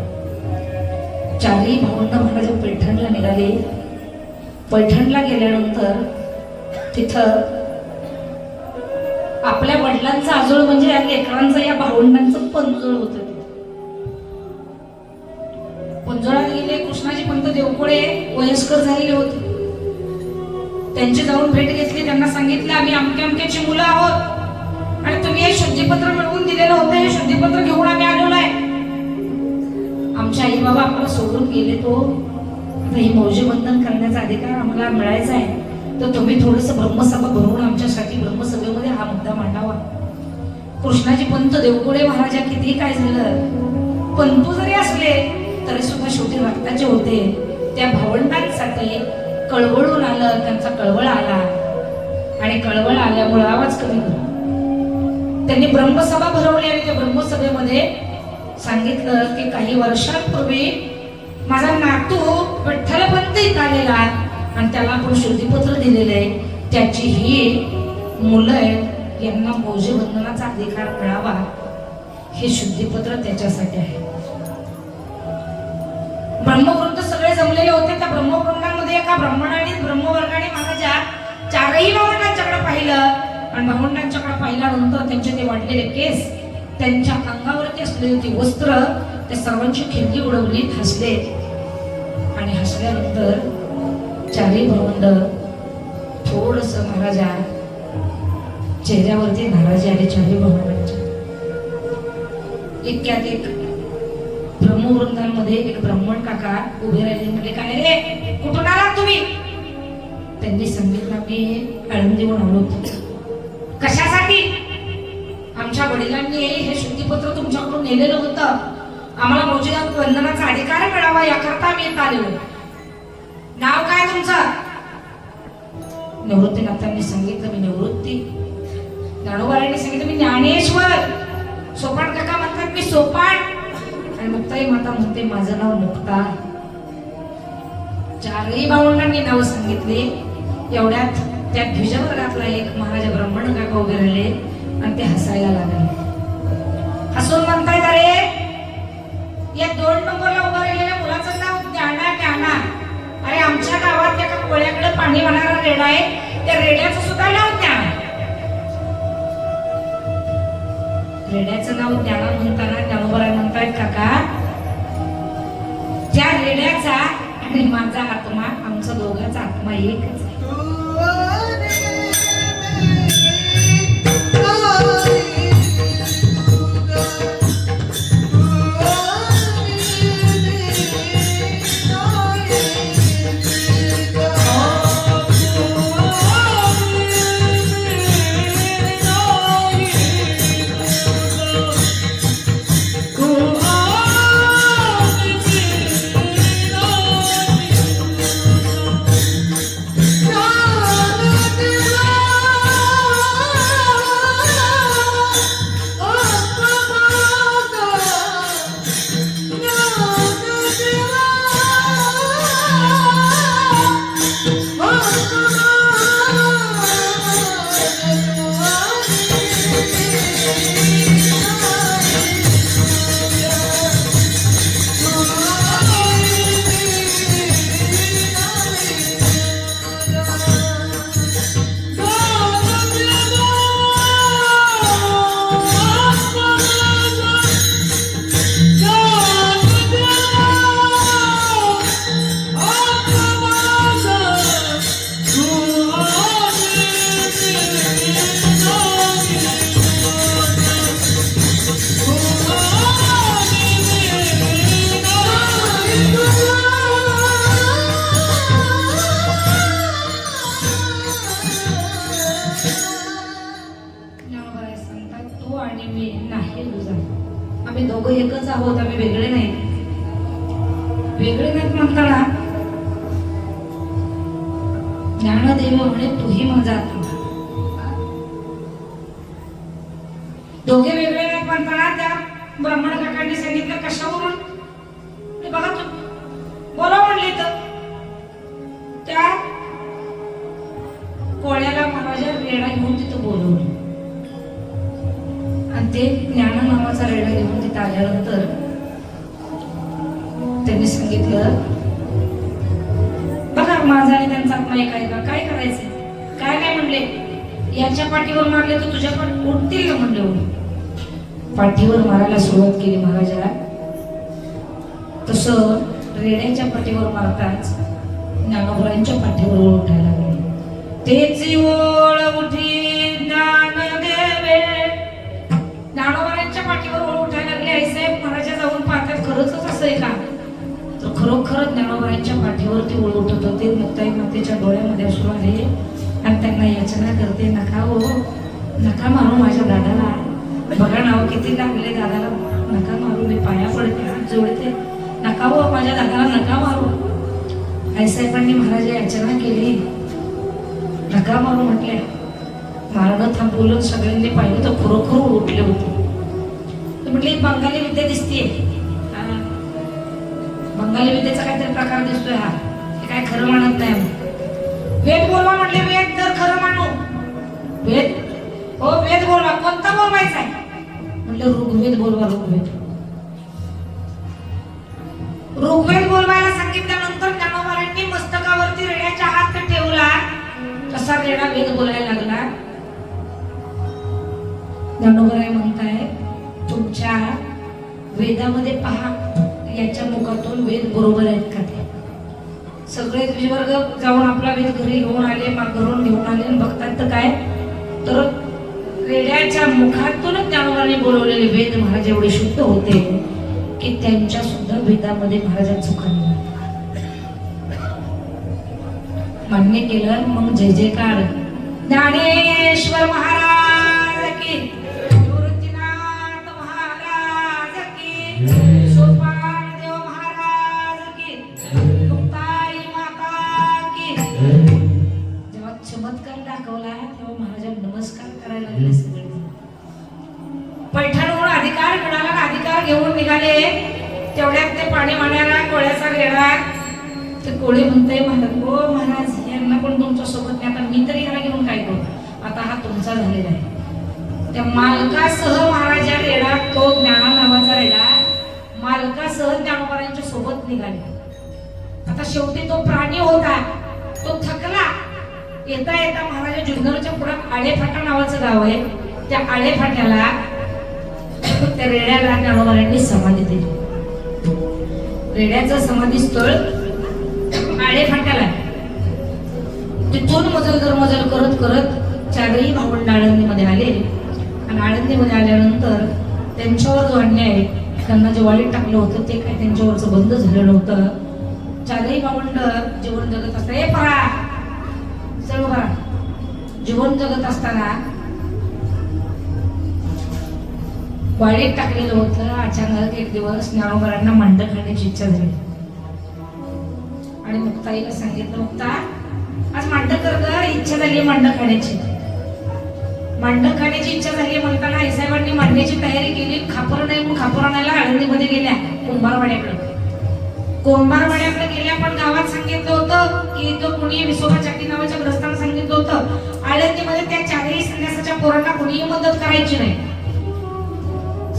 चारही भावंड महाराज पैठणला निघाले. पैठणला गेल्यानंतर तिथं आपल्या वडिलांचं आजोळ म्हणजे या लेकरांचं, या भावंडांचं पंजोळ होत. पंजोळात गेले. कृष्णाजी पंत देवकोळे वयस्कर झालेले होते. त्यांची जाऊन भेट घेतली. त्यांना सांगितलं आम्ही अमक्या अमक्याची मुलं आहोत आणि तुम्ही हे शुद्धीपत्र मिळवून दिलेलं होतं, हे शुद्धीपत्र घेऊन आम्ही आलेलो आहे. आमचे आई बाबा आम्हाला सोडून गेले. तो आता हे मौजेबंधन करण्याचा अधिकार आम्हाला मिळायचा आहे, तर तुम्ही थोडस ब्रह्मसभा भरवून आमच्यासाठी ब्रह्मसभेमध्ये हा मुद्दा मांडावा. कृष्णाजी पंत देवकोळे महाराजा किती काय झालं, पंतू जरी असले तरी सुद्धा शेवटी रक्ताचे होते. त्या भावंडांसाठी कळवळून आलं, त्यांचा कळवळ आला आणि कळवळ आल्यामुळे आवाज कमी झाला. त्यांनी ब्रह्मसभा भरवली आणि त्या ब्रह्मसभेमध्ये सांगितलं की काही वर्षांपूर्वी माझा नातू विठ्ठलपंत इथं आलेला आणि त्याला आपण शुद्धीपत्र दिलेलं आहे. त्याची ही मुलं आहेत, यांना मौजेबंधनाचा अधिकार मिळावा, हे शुद्धीपत्र त्याच्यासाठी आहे. ब्रह्मवृंद सगळे जमलेले होते. त्या ब्रह्मवृंदामध्ये एका ब्राह्मणाने ब्रह्मवर्गाने महाराजा चारही भावंडांच्याकडे पाहिलं आणि भावंडांच्याकडे पाहिल्यानंतर त्यांचे ते वाढलेले केस, त्यांच्या अंगावरती असलेली ती वस्त्र, त्या सर्वांची खिल्ली उडवली, हसले आणि हसल्यानंतर चारही भावंड थोडस महाराजा चेहऱ्यावरती नाराजी आली चारही भावंडांच्या. इतक्यात एक ब्रह्मवृंदांमध्ये एक ब्राह्मण काका उभे राहिले. म्हणजे काय रे, कुठून आलात तुम्ही? त्यांनी सांगितलं मी आळंदीहून आलो होतो. कशासाठी? आमच्या वडिलांनी हे शुद्धीपत्र तुमच्याकडून नेलेलं होतं, आम्हाला मौजेबंधनाचा अधिकार मिळावा याकरता आम्ही इथं आलेलो. नाव काय तुमचं? निवृत्तीनाथांनी सांगितलं मी निवृत्ती. ज्ञानोबारायांनी सांगितलं मी ज्ञानेश्वर. सोपान काका म्हणतात मी सोपान. आणि मुक्ताई माता म्हणते माझं नाव मुक्ता. चारही भावंडांनी नाव सांगितले. एवढ्यात त्या द्विजवर्गातला एक महाराजा ब्राह्मण काका उभे राहिले आणि ते हसायला लागले. हसून म्हणतायत अरे या 2 नंबरला उभं राहिलेल्या मुलाचं नाव ज्ञाना. ज्ञाना अरे आमच्या गावात एका कोळ्याकडे पाणी वाहणारा रेडा आहे, त्या रेड्याचं सुद्धा नाव ज्ञाना. रेड्याचं नाव ज्ञाना म्हणताना ज्ञानोबाराय म्हणतायत काका त्या रेड्याचा आणि माझा आत्मा, आमचा दोघांचा आत्मा एकच आहे. मी नाही तुझा, आम्ही दोघं एकच आहोत, आम्ही वेगळे नाही. वेगळे नाहीत म्हणताना ज्ञानदेव म्हणे तूही माझा आत्मा. दोघे वेगळे नाहीत म्हणताना त्या ब्राह्मण काकांनी सांगितलं कशावरून, बघा तू बोला म्हणले तर त्या कोळ्याला महाराजा रेडा घेऊन तिथं बोलवलं आणि ते ज्ञान नावाचा रेडा घेऊन तिथं आल्यानंतर त्यांनी सांगितलं बघा माझा आणि त्यांचा आत्मा एक आहे का, काय करायचं, काय काय म्हणले, याच्या पाठीवर मारले तर तुझ्या पण उठतील का म्हणले. पाठीवर मारायला सुरुवात केली महाराजाला. तसं रेड्याच्या पाठीवर मारताच ज्ञानोबरांच्या पाठीवर उठायला लागले. तेची ओळ उठी ज्ञान देवे, ज्ञानोबरांच्या पाठीवर ओळ उठायला लागले. आई साहेब महाराजा जाऊन पाहतात खरंच असं आहे का, तर खरोखर ज्ञानोबरांच्या पाठीवर ती ओळ उठत होते. मुक्ताई मातेच्या डोळ्यामध्ये अश्रू आले आणि त्यांना याचना करते, नका हो, नका मारू माझ्या दादाला, बघा नाव किती लागले दादाला, नका मारू, मी पाया पडते हात जोडते, नका हो माझ्या दादाला नका मारू. आईसाहेबांनी महाराजा याचना केली, नका मारू म्हटले. मारणं थांबवलं, सगळ्यांनी पाहिलं तर खरोखर उठले होते. म्हटले बंगाली विद्या दिसतीये, बंगाली विद्येचा काहीतरी प्रकार दिसतोय, हा हे काय खरं म्हणत नाही. वेद बोलवा म्हटले, वेद तर खरं मानू, वेद हो वेद बोलवा, कोणता बोलवायचा आहे म्हटलं, ऋग्वेद बोलवा, ऋग्वेद. ऋग्वेद बोलवायला सांगितल्यानंतर ज्ञानोबारांनी मस्तकावरती रेड्याचा हात ठेवला, तसा रेडा वेद बोलायला लागला. ज्ञानोबाराय म्हणताय तुमच्या वेदामध्ये पहा, याच्या मुखातून वेद बरोबर आहेत का ते. सगळे द्विजवर्ग जाऊन आपला वेद घरी घेऊन आले, घरून घेऊन आले आणि बघतात तर काय, तर रेड्याच्या मुखातूनच ज्ञानोबारांनी बोलवलेले वेद महाराज एवढे शुद्ध होते की त्यांच्या सुद्धा वेदामध्ये महाराजांचा चुका मान्य केलं. मग जय जयकार ज्ञानेश्वर महाराज की, निवृत्तीनाथ महाराज की, सोपान देव महाराज की, मुक्ताई माता की. जेव्हा चमत्कार दाखवला तेव्हा महाराजांना नमस्कार करायला लागले सगळे. पैठणहून अधिकार मिळाला, अधिकार घेऊन निघाले. तेवढ्यात ते पाणी माण्याला कोळ्याचा रेडा, ते कोळी म्हणते महाराज, ओ महाराज यांना पण तुमच्या सोबत नाही, आता मी तरी याला घेऊन काय करू, आता हा तुमचा झालेला आहे. त्या मालकासह महाराजा रेडा, तो ज्ञान नावाचा रेडा मालकासह ज्ञानोबारांच्या सोबत निघाले. आता शेवटी तो प्राणी होता, तो थकला. येता येता महाराजा जुन्नरच्या पुढे आळेफाटा नावाचं गाव आहे, त्या आळेफाट्याला त्या रेड्याला ज्ञानोबारांनी समाधी दिली. रेड्याचं समाधी स्थळ आळेफाट्याला. तिथून मजल करत करत चारही भावंड आळंदीमध्ये आले आणि आळंदीमध्ये आल्यानंतर त्यांच्यावर जो अन्याय, त्यांना जे वाळीत टाकलं होतं ते काय त्यांच्यावरचं बंद झालं नव्हतं. चारही भावंड जीवन जगत असताना, हे परा चल बरा, जीवन जगत असताना वाळीत टाकलेलं होतं. अचानक एक दिवस ज्ञानोबारांना मांड खाण्याची इच्छा झाली आणि मुक्ताईला सांगितलं, मुक्ता आज मांड कर ग, इच्छा झाली मांड खाण्याची. मांड खाण्याची इच्छा झाली म्हणताना आईसाहेबांनी मांडण्याची तयारी केली. खापर नाही म्हणून खापर आणायला आळंदीमध्ये गेल्या कुंभारवाड्याकडे. कुंभारवाड्याकडे गेल्या, पण गावात सांगितलं होतं की तो कुणी विसोबा चाटी नावाच्या ग्रस्तांना सांगितलं होतं आळंदीमध्ये त्या चारही संन्यासाच्या पोरांना कुणीही मदत करायची नाही.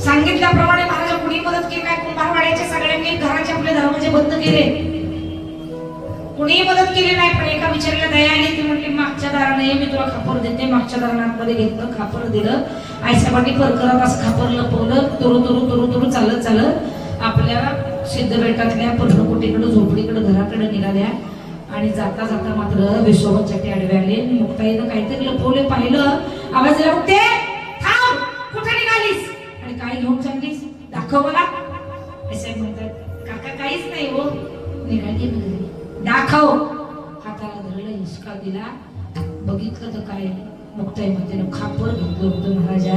सांगितल्याप्रमाणे महाराज कुणी मदत केली काय, कुंभारवाड्याच्या सगळ्यांनी घराचे आपले दरवाजे बंद केले, कुणीही मदत केली नाही. पण एका विचारला दया आली, ती म्हटली मागच्या दाराने मी तुला खापर देते. मागच्या दारामध्ये घेतलं, खापर दिलं. आईसाहेबांनी परकरात असं खापर लपवलं. तुरु चालत आपल्या सिद्धबेटातल्या पर्णकुटीकडे, झोपडीकडे, घराकडे निघाल्या आणि जाता जाता मात्र विसोबत चाटी आडवे आले. मुक्ताईनं काहीतरी लपवले, पाहिलं, आवाज दिला, मुक्ते थांब, कुठे निघालीस आणि काय घेऊन चाललीस, दाखव मला. साहेब म्हणतात, काका काहीच नाही हो, निघाली म्हणजे दाखव. हाताला धरलं, हिसका दिला, बघितलं तर काय, मुक्ताई मातेनं खापर घेतलं होतं महाराजा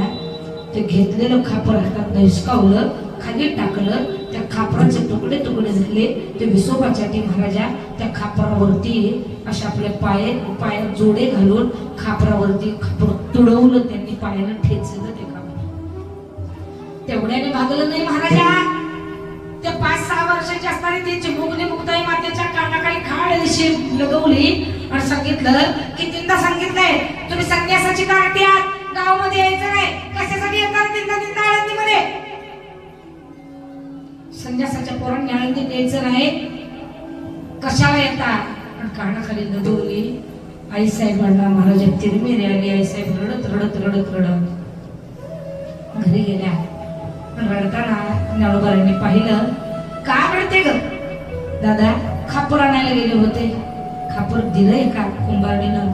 ते घेतलेलं खापर हातात हिसकावलं, खाली टाकलं, त्या खापराचे तुकडे तुकडे झाले. ते विसोबाच्या महाराजा त्या खापरावरती अशा आपल्या पायात जोडे घालून खापरावरती खापर तुडवलं, त्यांनी पायानं ठेचलं ते खापर. तेवढ्याने भागलं नाही महाराजा. त्या 5-6 वर्षाची असताना ती चिमुकली मुक्ताई मातेच्या कानाखाली खाड दिशी लगवली आणि सांगितलं, कितींदा सांगितलंय तुम्ही संन्यासाची कार्टी आहात, गावामध्ये यायचं नाही. कशासाठी येतात तीनदा आळंदीमध्ये? संन्यासाच्या पोरांनी आळंदीत यायचं नाही, कशाला येतात? आणि कानाखाली लगवली. आईसाहेबांना महाराजा तिरमिरी आली. आईसाहेब रडत रडत रडत रडत घरी गेल्या. रडताना ज्ञानोबारांनी पाहिलं, का रडते ग दादा? खापर आणायला गेले होते, खापर दिलंय का कुंभारडीनं?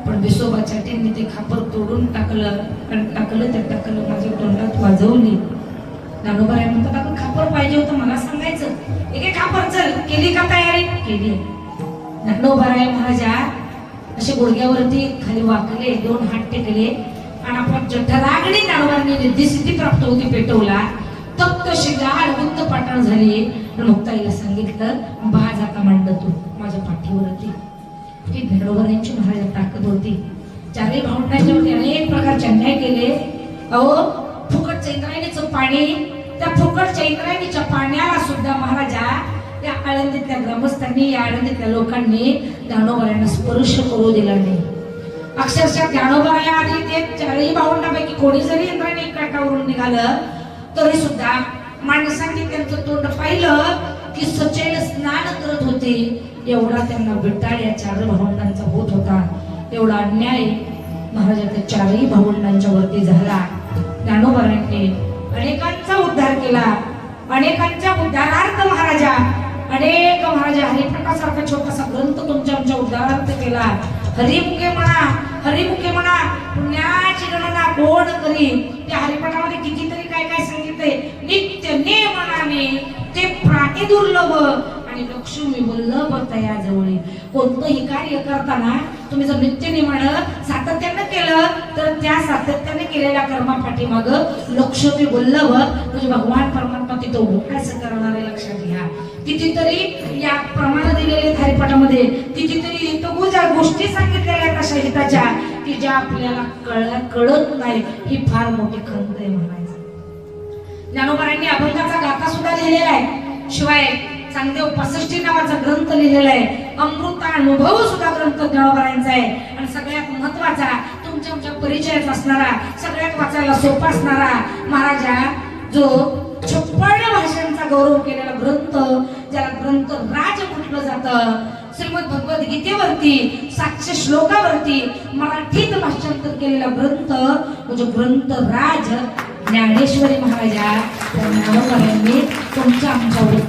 पण विसोबाच्या टीमने ते खापर तोडून टाकलं आणि टाकलं माझ्या तोंडात वाजवली. ज्ञानोबाराय म्हणतात, अगं खापर पाहिजे होतं मला सांगायचं. एक खापर चल, केली का तयारी? केली. ज्ञानोबाराय महाराजा असे गुडघ्यावरती खाली वाकले, 2 हात टेकले आणि आपण जठराग्नी ज्ञानोबांनी निधी प्राप्त होती पेटवला. तप्त शिगाळ बुद्ध पाटण झाली. मुक्ताईला सांगितलं, बाज आता मांड तू माझ्या पाठीवरती. ही ज्ञानोबारांची महाराजा ताकद होती. 4ही भावंडांच्या वरती अनेक प्रकारचे अन्याय केले. अहो, फुकटचं इंद्रायणीचं पाणी, त्या फुकटच्या इंद्रायणीच्या पाण्याला सुद्धा महाराजा या आळंदीतल्या ग्रामस्थांनी, या आळंदीतल्या लोकांनी ज्ञानोबारांना स्पर्श करू दिला नाही. अक्षरशः ज्ञानोबाराया आधी ते 4ही भावंडापैकी कोणी जरी इंद्रायणी काठावरून निघालं तरी सुद्धा माणसांनी त्यांचं तोंड पाहिलं की सचैल स्नान करत होते. एवढा त्यांना विटाळ या 4 भावंडांचा होत होता. एवढा अन्याय महाराजाच्या 4ही भावंडांच्या वरती झाला. ज्ञानोबारांनी अनेकांचा उद्धार केला. अनेकांच्या उद्धारार्थ महाराजा हरिप्रकासारखा छोटासा ग्रंथ तुमच्या आमच्या उद्धारार्थ केला. हरिमुखे म्हणा पुण्याची गणना कोण करी. त्या हरिपाठामध्ये कितीतरी काय काय सांगितलंय. नित्य नेमनाने ते प्राणी दुर्लभ आणि लक्ष्मी वल्लभ तया जवळी. कोणतंही कार्य करताना तुम्ही जर नित्य नेमानं सातत्यानं केलं तर त्या सातत्याने केलेल्या कर्मापाठी माग लक्ष्मी वल्लभ म्हणजे भगवान परमात्मा तिथं उपास करणारे लक्षात घ्या. कितीतरी या प्रमाण दिलेले हरिपाठामध्ये कितीतरी गोष्टी सांगितलेल्या अशा हिताच्या की ज्या आपल्याला कळत नाही. ही फार मोठी खंत आहे म्हणायचं. ज्ञानोबारांनी अभंगाचा गाथा सुद्धा लिहिलेला आहे. शिवाय चांगदेव 65 नावाचा ग्रंथ लिहिलेला आहे. अमृतानुभव सुद्धा ग्रंथ ज्ञानोबारांचा आहे. आणि सगळ्यात महत्वाचा तुमच्या परिचयात असणारा, सगळ्यात वाचायला सोपा असणारा महाराजा जो 56 भाषांचा गौरव केलेला ग्रंथ, ज्याला ग्रंथ राज म्हटलं जातं, श्रीमद भगवद्गीतेवरती 700 श्लोकावरती मराठीत भाषांतर केलेला ग्रंथ म्हणजे ग्रंथ राज ज्ञानेश्वरी महाराजा ज्ञानोबारांनी तुमच्या आमच्यावर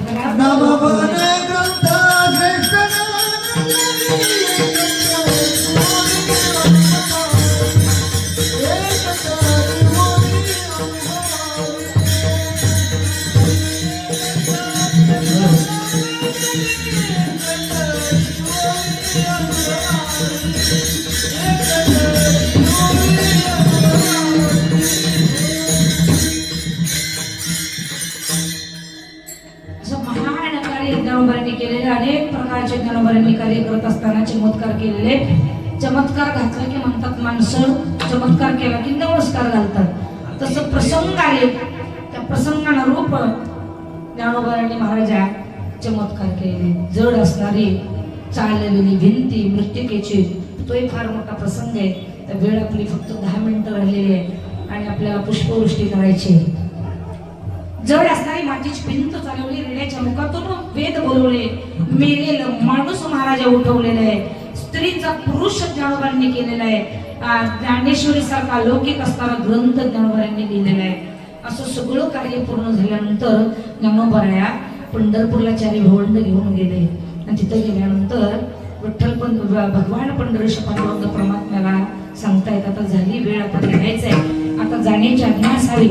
केलेले अनेक प्रकारचे ज्ञानोबारांनी कार्य करत असताना चमत्कार केलेले. चमत्कार घातला की म्हणतात माणसं चमत्कार केला की नमस्कार घालतात. तसं प्रसंग आले, त्या प्रसंगानं रूप ज्ञानोबारांनी महाराजा चमत्कार केले. जड असणारी चाललेली भिंती मृत्तिकेची, तोही फार मोठा प्रसंग आहे. त्या वेळ आपली फक्त 10 मिनिटं राहिलेली आहे आणि आपल्याला पुष्पवृष्टी करायची. जड असणारी मातीची भिंत चालवली, रेड्याच्या मुखातून वेद बोलवले, मेलेलं माणूस महाराजा उठवलेला आहे. स्त्रीचा पुरुष ज्ञानोबांनी केलेला आहे. ज्ञानेश्वरी सारखा अलौकिक असणारा ग्रंथ ज्ञानोबांनी लिहिलेला आहे. असं सगळं कार्य पूर्ण झाल्यानंतर ज्ञानोबाराया पंढरपूरला 4ही भावंड घेऊन गेले. आणि तिथं गेल्यानंतर भगवान पंढरीश पांडुरंग परमात्म्याला सांगतायत, आता झाली वेळ, आता निघायचंय, आता जाण्याची आज्ञा असावी.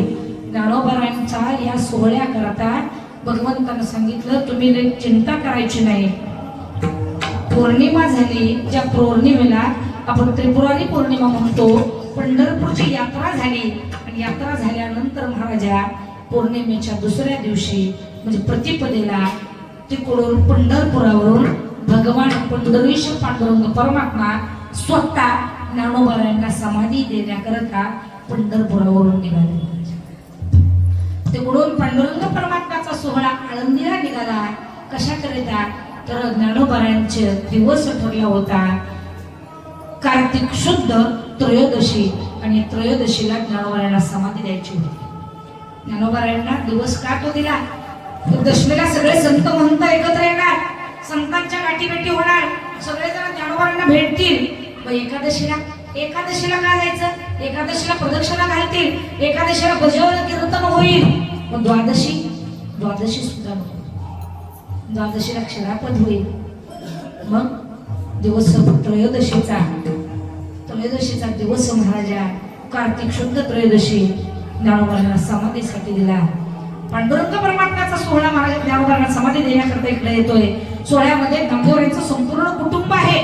ज्ञानोबारांचा या सोहळ्या करता भगवंतानं सांगितलं, तुम्ही चिंता करायची नाही. पौर्णिमा झाली, ज्या पौर्णिमेला आपण त्रिपुरारी पौर्णिमा म्हणतो, पंढरपूरची यात्रा झाली आणि आणि यात्रा झाल्यानंतर महाराजा पौर्णिमेच्या दुसऱ्या दिवशी म्हणजे प्रतिपदेला तिकडून पंढरपुरावरून भगवान पंढरीश पांडुरंग परमात्मा स्वतः ज्ञानोबारायांना समाधी देण्याकरता पंढरपुरावरून निघाले. तिकडून पांडुरंग परमात्माचा सोहळा आळंदीला निघाला. कशाकरिता तर ज्ञानोबारायांचे दिवस ठरला होता कार्तिक शुद्ध त्रयोदशी आणि त्रयोदशीला ज्ञानोबारायांना समाधी द्यायची होती. ज्ञानोबारायांना दिवस का तो दिला? दशमीला सगळे संत महंत एकत्र येणार, संतांच्या गाठीभेटी होणार, सगळेजण ज्ञानोबारायांना भेटतील. व एकादशीला काय जायचं? एकादशीला प्रदक्षिणा घालतील, एकादशीला भजन कीर्तन होईल. मग द्वादशी सुद्धा नको, द्वादशीला क्षीरापद होईल. मग दिवस त्रयोदशीचा दिवस महाराजा कार्तिक शुद्ध त्रयोदशी ज्ञानोबारायांना समाधीसाठी दिला. पांडुरंग परमात्म्याचा सोहळा महाराज ज्ञानोबारायांना समाधी देण्याकरता इकडे येतोय. सोहळ्यामध्ये नंदोरेंचं संपूर्ण कुटुंब आहे,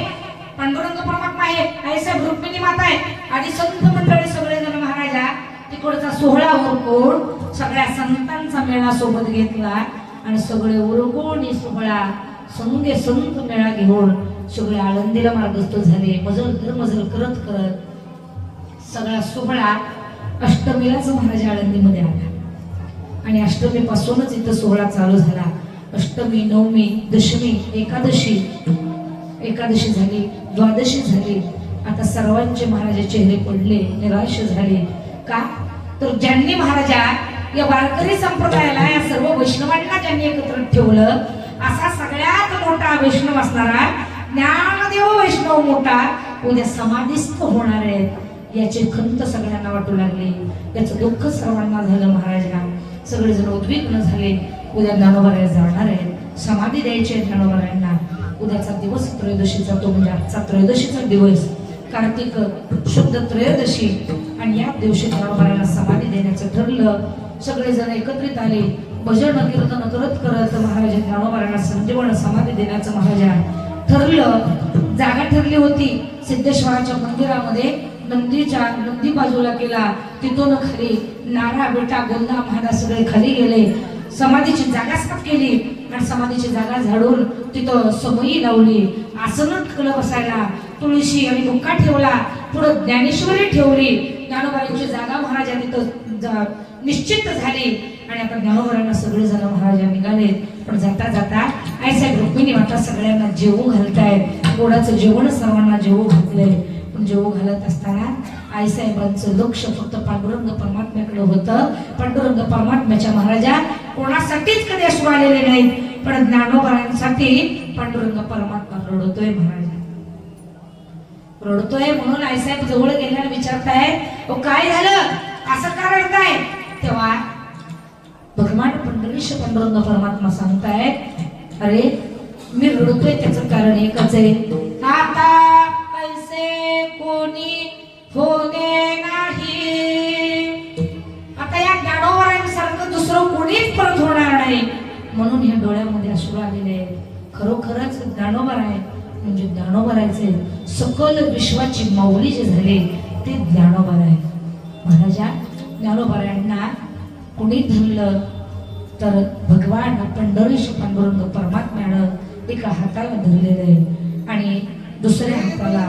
पांडुरंग परमात्मा आहे, आईसाहेब रुक्मिणी माता आहे, आधी संत मंडळी सगळेजण महाराजा तिकडचा सोहळा उरकून सगळ्या संतांचा मेळा सोबत घेतला आणि सगळे उरकून सोहळा संगे संत मेळा घेऊन सगळे आळंदीला मार्गस्थ झाले. मजल करत सगळा सोहळा अष्टमीलाच महाराज आळंदीमध्ये आला आणि अष्टमीपासूनच इथं सोहळा चालू झाला. अष्टमी, नवमी, दशमी, एकादशी झाली, द्वादशी झाली. आता सर्वांचे महाराज चेहरे पडले, निराश झाले. का तर ज्यांनी महाराजा या वारकरी संप्रदायाला, या सर्व वैष्णवांना ज्यांनी एकत्र ठेवलं, असा सगळ्यात मोठा वैष्णव असणारा ज्ञानदेव वैष्णव मोठा उद्या समाधीस्थ होणार आहेत याची खंत सगळ्यांना वाटू लागली. याचं दुःख सर्वांना झालं. महाराजा सगळेजण उद्विग्न झाले. उद्या ज्ञानोबाराय जाणार आहेत, समाधी द्यायची आहे ज्ञानोबारायांना. उद्याचा दिवस त्रयोदशीचा, तो म्हणजे आजचा त्रयोदशीचा दिवस कार्तिक शुद्ध त्रयोदशी आणि या दिवशी ज्ञानोबारायांना समाधी देण्याचं ठरलं. सगळेजण एकत्रित आले. भजन कीर्तन करत महाराज ज्ञानोबारायांना संजीवन समाधी देण्याचं महाराजा ठरलं. जागा ठरली होती सिद्धेश्वराच्या मंदिरामध्ये. नंदी बाजूला केला, तिथून खाली नारा बेटा गोंदा महाराज सगळे खाली गेले. समाधीची जागा साफ केली आणि समाधीची जागा झाडून तिथं समई लावली, आसनं ठेवलं बसायला, तुळशी आणि बुक्का ठेवला, पुढं ज्ञानेश्वरी ठेवली. ज्ञानोबारांची जागा महाराजा तिथं निश्चित झाली आणि आता ज्ञानोबारांना सगळेजण महाराजा निघाले. पण जाता जाता आईसाहेब रुक्मिणी माता सगळ्यांना जेवू घालतायत. गोडाचं जेवण सर्वांना जेवू घातलंय. पण जेवू घालत असताना आईसाहेबांचं लक्ष फक्त पांडुरंग परमात्म्याकडे होतं. पांडुरंग परमात्म्याच्या महाराजा कोणासाठीच कधी अश्रू आलेले नाहीत, पण ज्ञानोबारांसाठी पांडुरंग परमात्मा रडतोय. महाराजा रडतोय म्हणून आईसाहेब जवळ गेल्याने विचारताय, काय झालं, असं का रडताय? तेव्हा भगवान पंढरीश पांडुरंग परमात्मा सांगतायत, अरे मी रडतोय त्याचं कारण एकच आहे, आता पैसे कोणी होणे नाही. आता या ज्ञानोबारांसारखं दुसरं कोणीच परत होणार नाही म्हणून ह्या डोळ्यामध्ये अश्रू आलेले आहेत. खरोखरच ज्ञानोबाराय म्हणजे ज्ञानोबारायचे सकल विश्वाची माऊली जे झाले ते ज्ञानोबाराय. महाराजा ज्ञानोबारायांना कोणी धरलं तर भगवान पंढरीश पांडुरंग परमात्म्यानं एका हाताला धरलेलं आहे आणि दुसऱ्या हाताला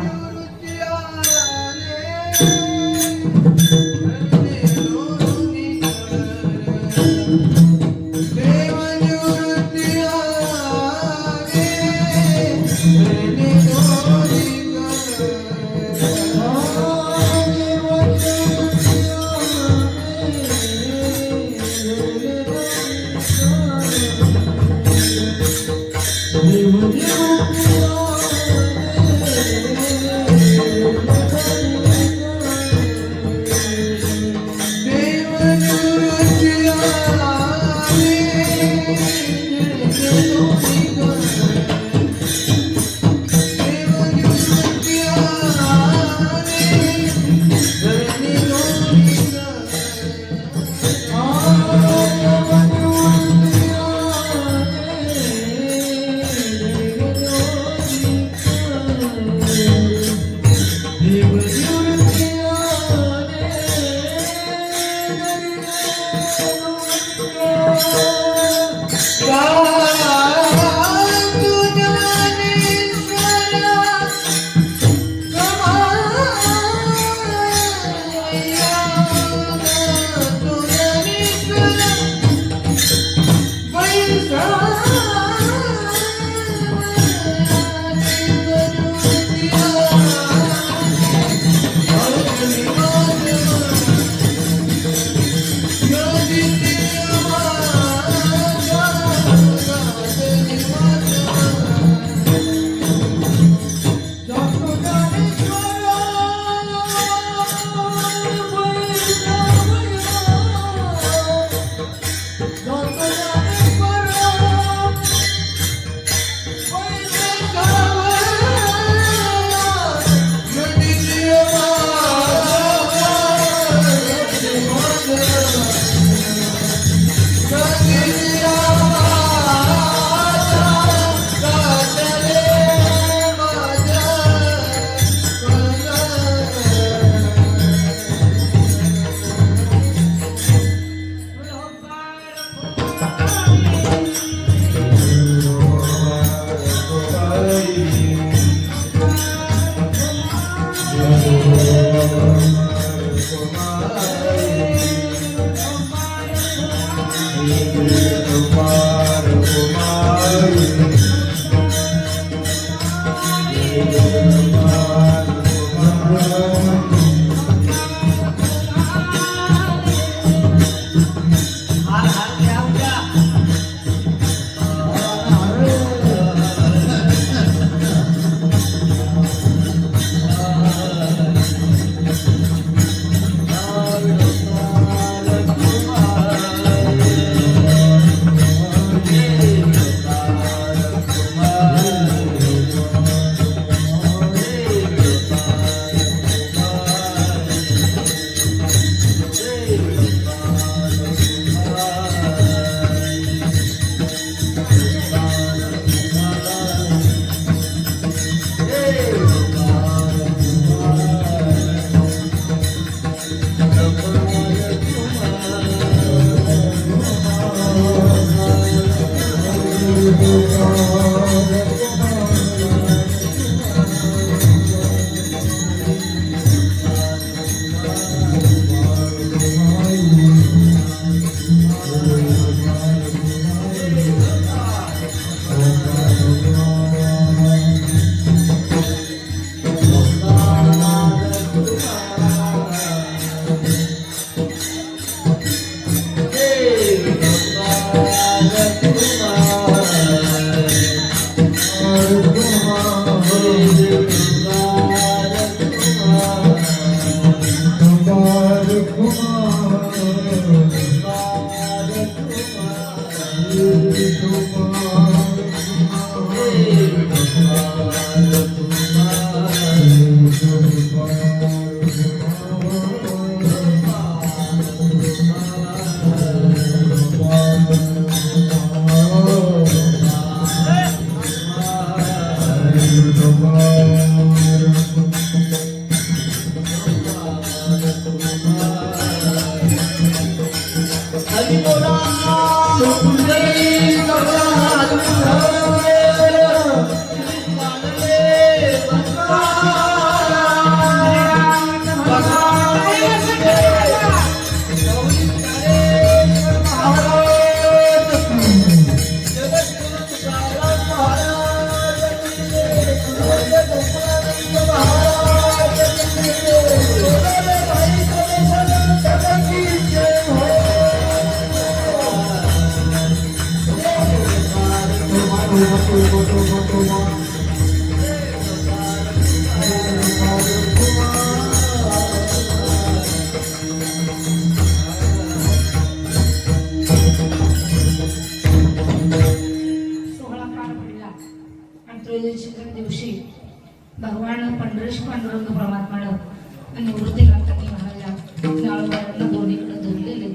भगवान पंढरेश पांडुरंग परमात्मानं निवृत्ती नाथांनी महाराजा नाळवाड्याला दोन्हीकडे धरलेले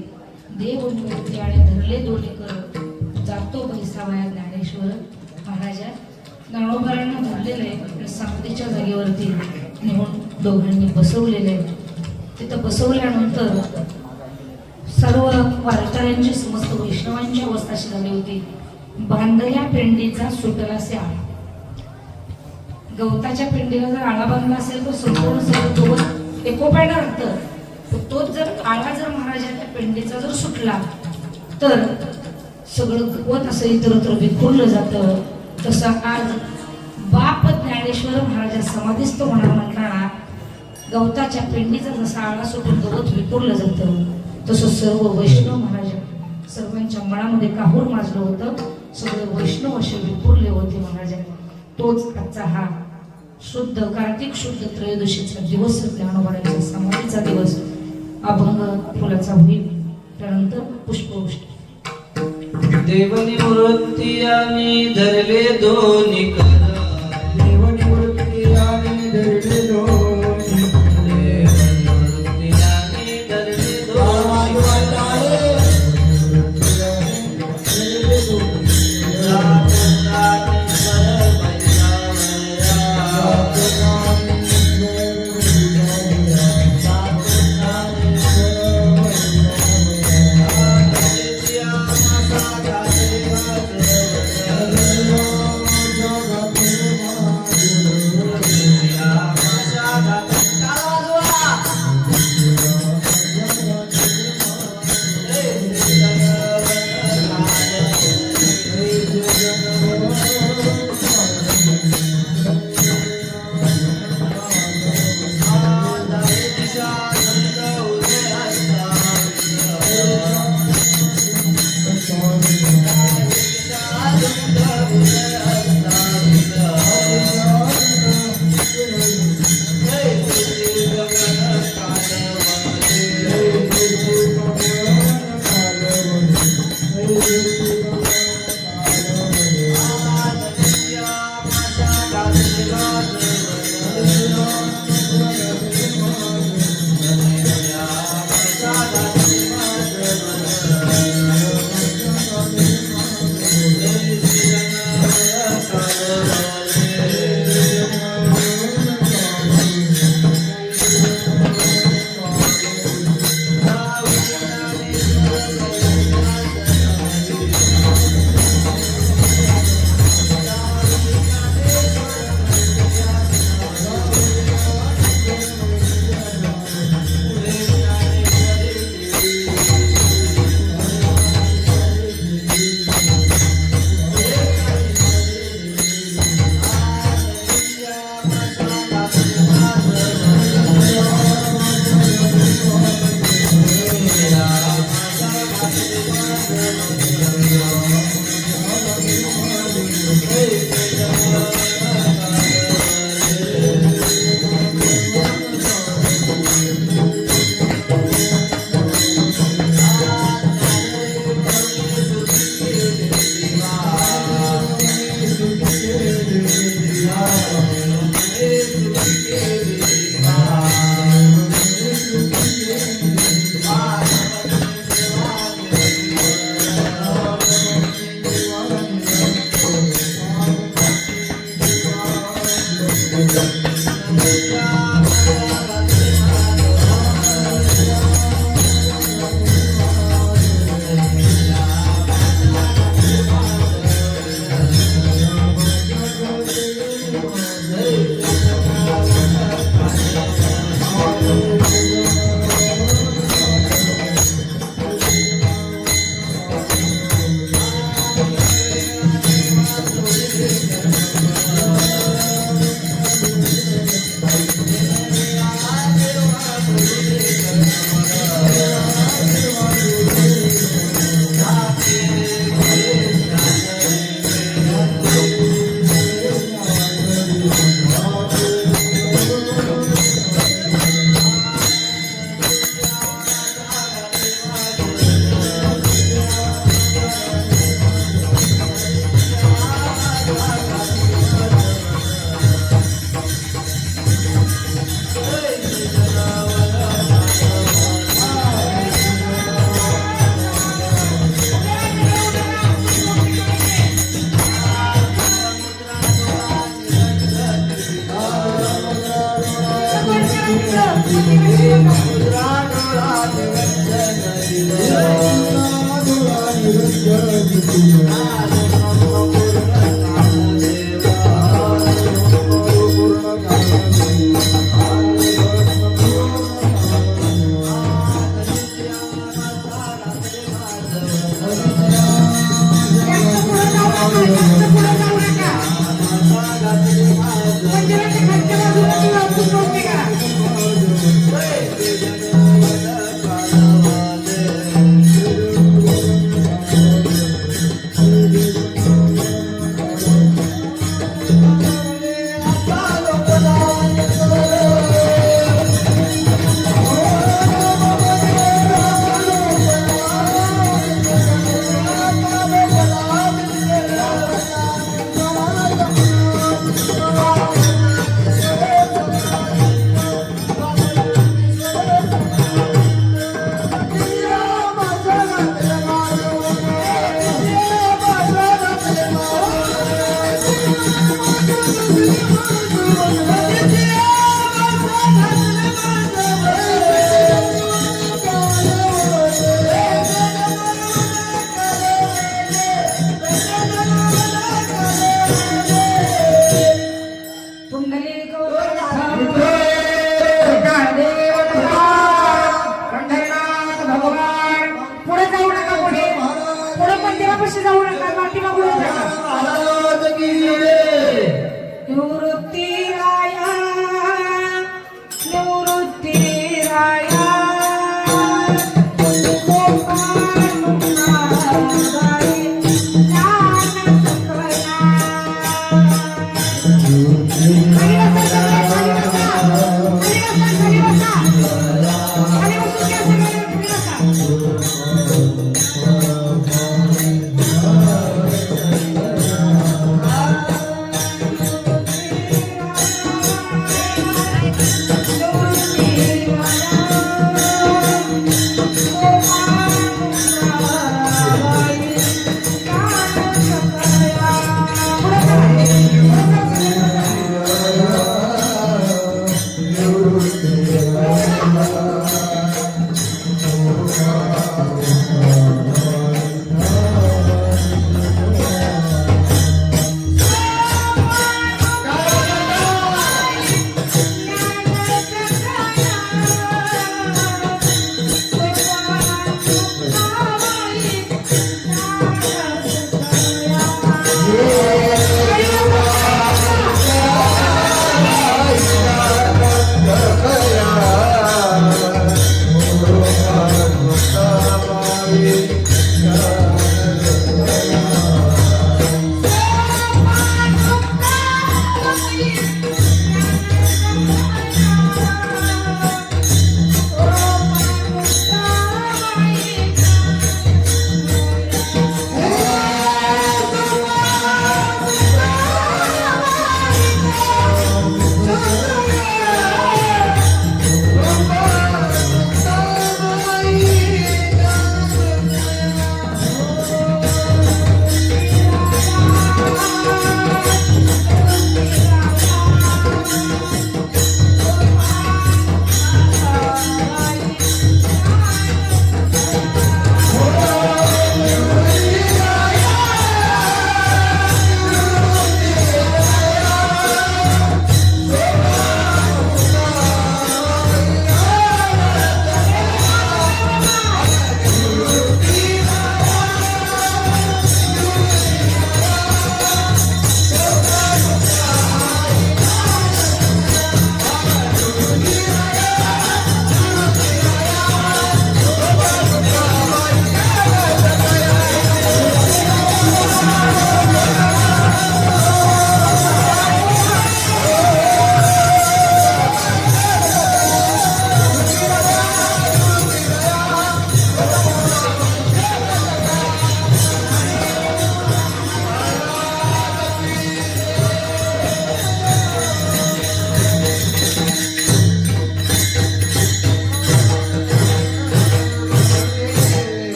देव मूर्ती आणि धरले दोन्ही कर जातो बैसावया ज्ञानेश्वर महाराजा नाळोबारांना धरलेले आणि सावतीच्या जागेवरती नेऊन दोघांनी बसवलेले. तिथं बसवल्यानंतर सर्व वारकऱ्यांची समस्त वैष्णवांची अवस्था अशी झाली होती. बांधल्या पेंडीचा सुटलासे आळा. गवताच्या पिंडीला जर आळा बांधला असेल तर संपूर्ण सगळं गवत एकोप्यानं राहतं. तोच जर आळा जर महाराजांच्या पिंडीचा जर सुटला तर सगळं गवत असं इतरत्र विखुरलं जातं. तसं आज बाप ज्ञानेश्वर महाराजा समाधीस्थ होणार म्हणताना गवताच्या पेंडीचा जसा आळा सुटून गवत विखुरलं जातं तसं सर्व वैष्णव महाराज सर्वांच्या मनामध्ये काहूर माजलं होतं. सगळे वैष्णव असे विखुरले होते महाराज. तोच आजचा हा शुद्ध कार्तिक शुद्ध त्रयोदशीचा दिवस ज्ञानोबारांचा समाधीचा दिवस अभंग फुलाचा होईल. त्यानंतर पुष्पवृष्टी. देवनी मूर्ती आणि धरले दोन्ही कर, देवनी मूर्ती आणि धरले दोन्ही कर, देवनी मूर्ती आणि धरले दोन्ही जगत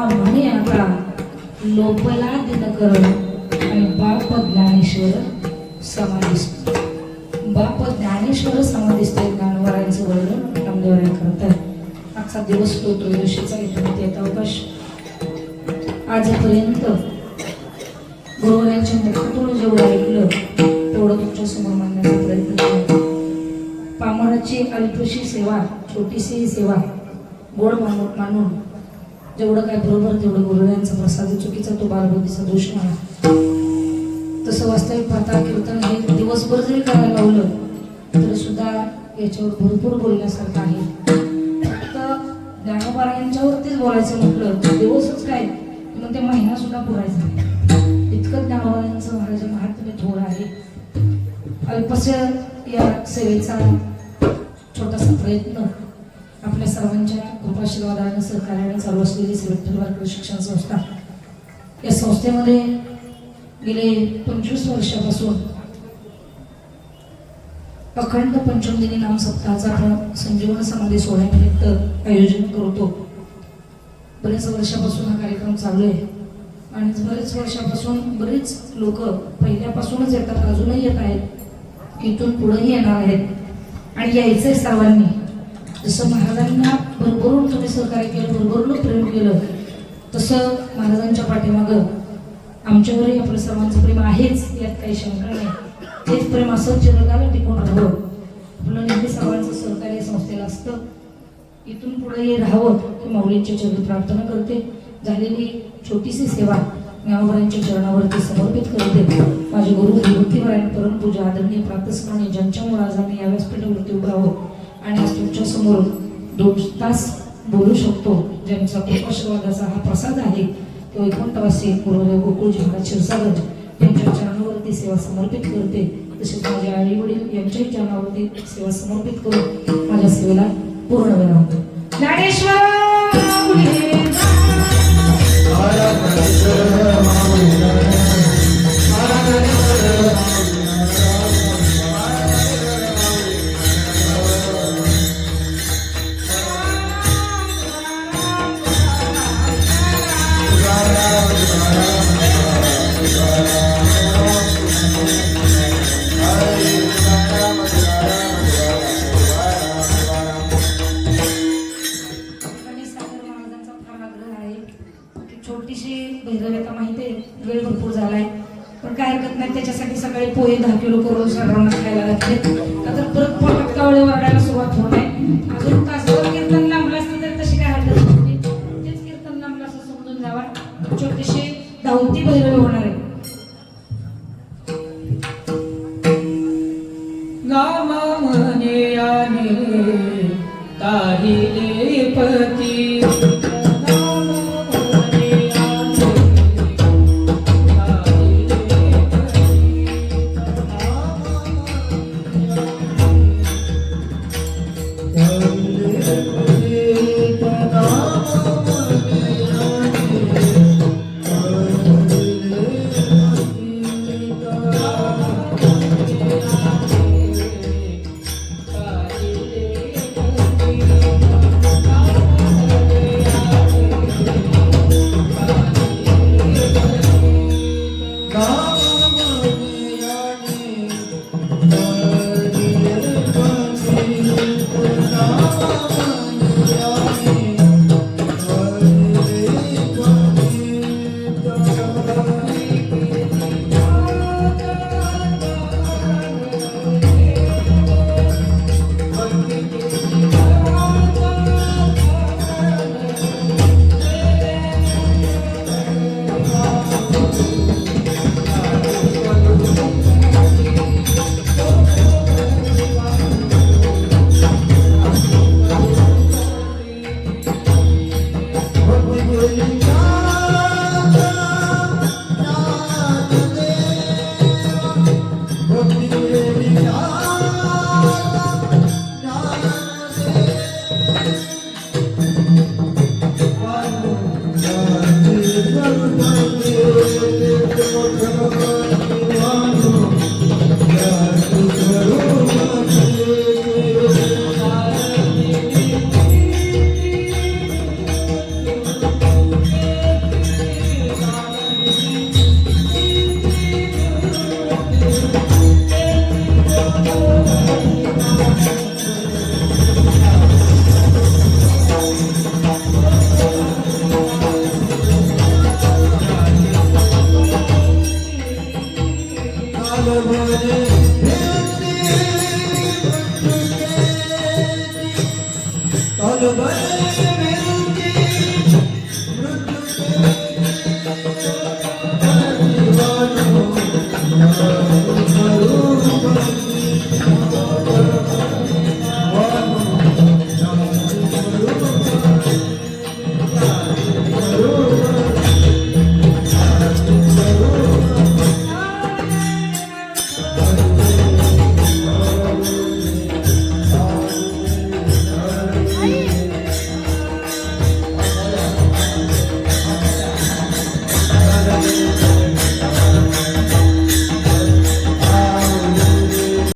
म्हणे आता लोपला दिनकर आणि बाप ज्ञानेश्वर समाधिस्थ. बाप ज्ञानेश्वर समाधिस्थ ज्ञानवरांचं वर्णन नामदेवराय करतात. आजचा दिवस तो त्रयोदशीचा इथून येत अवकाश. आजपर्यंत गुरुवारांच्या मुखातून जेवढं ऐकलं तेवढं तुमच्या समोर मांडण्याचा प्रयत्न केला. पामराची अल्पशी सेवा, छोटीशी सेवा गोड मानून जेवढं काय बरोबर तेवढं गुरुवारांचा प्रसाद चुकीचा तो बालबुद्धीचा दोष म्हणा. तसं वास्तविक पाहता कीर्तन हे दिवसभर जरी करायला लावलं तरी सुद्धा याच्यावर भरपूर बोलण्यासारखं आहे. फक्त ज्ञानोबारायांच्यावरतीच बोलायचं म्हटलं तर दिवसच काय मग ते महिना सुद्धा पुरायचा नाही. इतकं ज्ञानोबारायांचं महाराज महात्म्य थोडं आहे. अल्पस या सेवेचा छोटासा प्रयत्न आपल्या सर्वांच्या कृपाशीर्वादाने सहकार्याने चालू असलेली श्री विठ्ठल वारकरी शिक्षण संस्था, या संस्थेमध्ये गेले 25 वर्षापासून अखंड पंचमदिनी नाम सप्ताहाचा आपण संजीवन समाधी सोहळ्यानिमित्त आयोजन करतो. बरेच वर्षापासून हा कार्यक्रम चालू आहे आणि बरेच वर्षापासून बरेच लोक पहिल्यापासूनच येतात, अजूनही येत आहेत, इथून पुढेही येणार आहेत आणि यायचंय सर्वांनी. जसं महाराजांना भरभरून तुम्ही सहकार्य केलं, भरभरून प्रेम केलं, तसं महाराजांच्या पाठीमागं आमच्यावरही आपलं सर्वांचं प्रेम आहेच, यात काही शंका नाही. तेच प्रेम असं जगाला टिकून राहावं, आपलं नेहमी सर्वांचं सहकार्य संस्थेला असतं. इथून पुढेही राहावं ही माऊलींच्या चरणी प्रार्थना करते. झालेली छोटीशी सेवा ज्ञानोबारांच्या चरणावरती समर्पित करते. माझे गुरु विभूतीवरायण परमपूजा आदरणीय प्रातस्मरणी ज्यांच्यामुळे आज आम्ही या व्यासपीठावरती उभा आहोत आणि आज तुमच्या समोर 2 तास बोलू शकतो, ज्यांचा कृपाशीर्वादाचा हा प्रसाद आहे, तो वैकुंठवासी गुरुदेव गोकुळजी महाराज क्षीरसागर यांच्या चरणावरती सेवा समर्पित करते. तसेच माझ्या आई वडील यांच्याही चरणावरती सेवा समर्पित करून माझ्या सेवेला पूर्ण विराम होतो. ज्ञानेश्वर छोटीशी भैरव्यता माहिती आहे, वेळ भरपूर झालाय पण काय हरकत नाही. त्याच्यासाठी सकाळी पोहे 10 किलो करून सर्वांना खायला लागले. आता परत पोटात कावळे वरडायला सुरुवात होत आहे. अजून तासभर कीर्तन लांबलं असतं तर तशी काय हरकत नव्हती. तेच कीर्तन लांबलं असं समजून जावा. छोटीशी धावती भैरवी होणार आहे.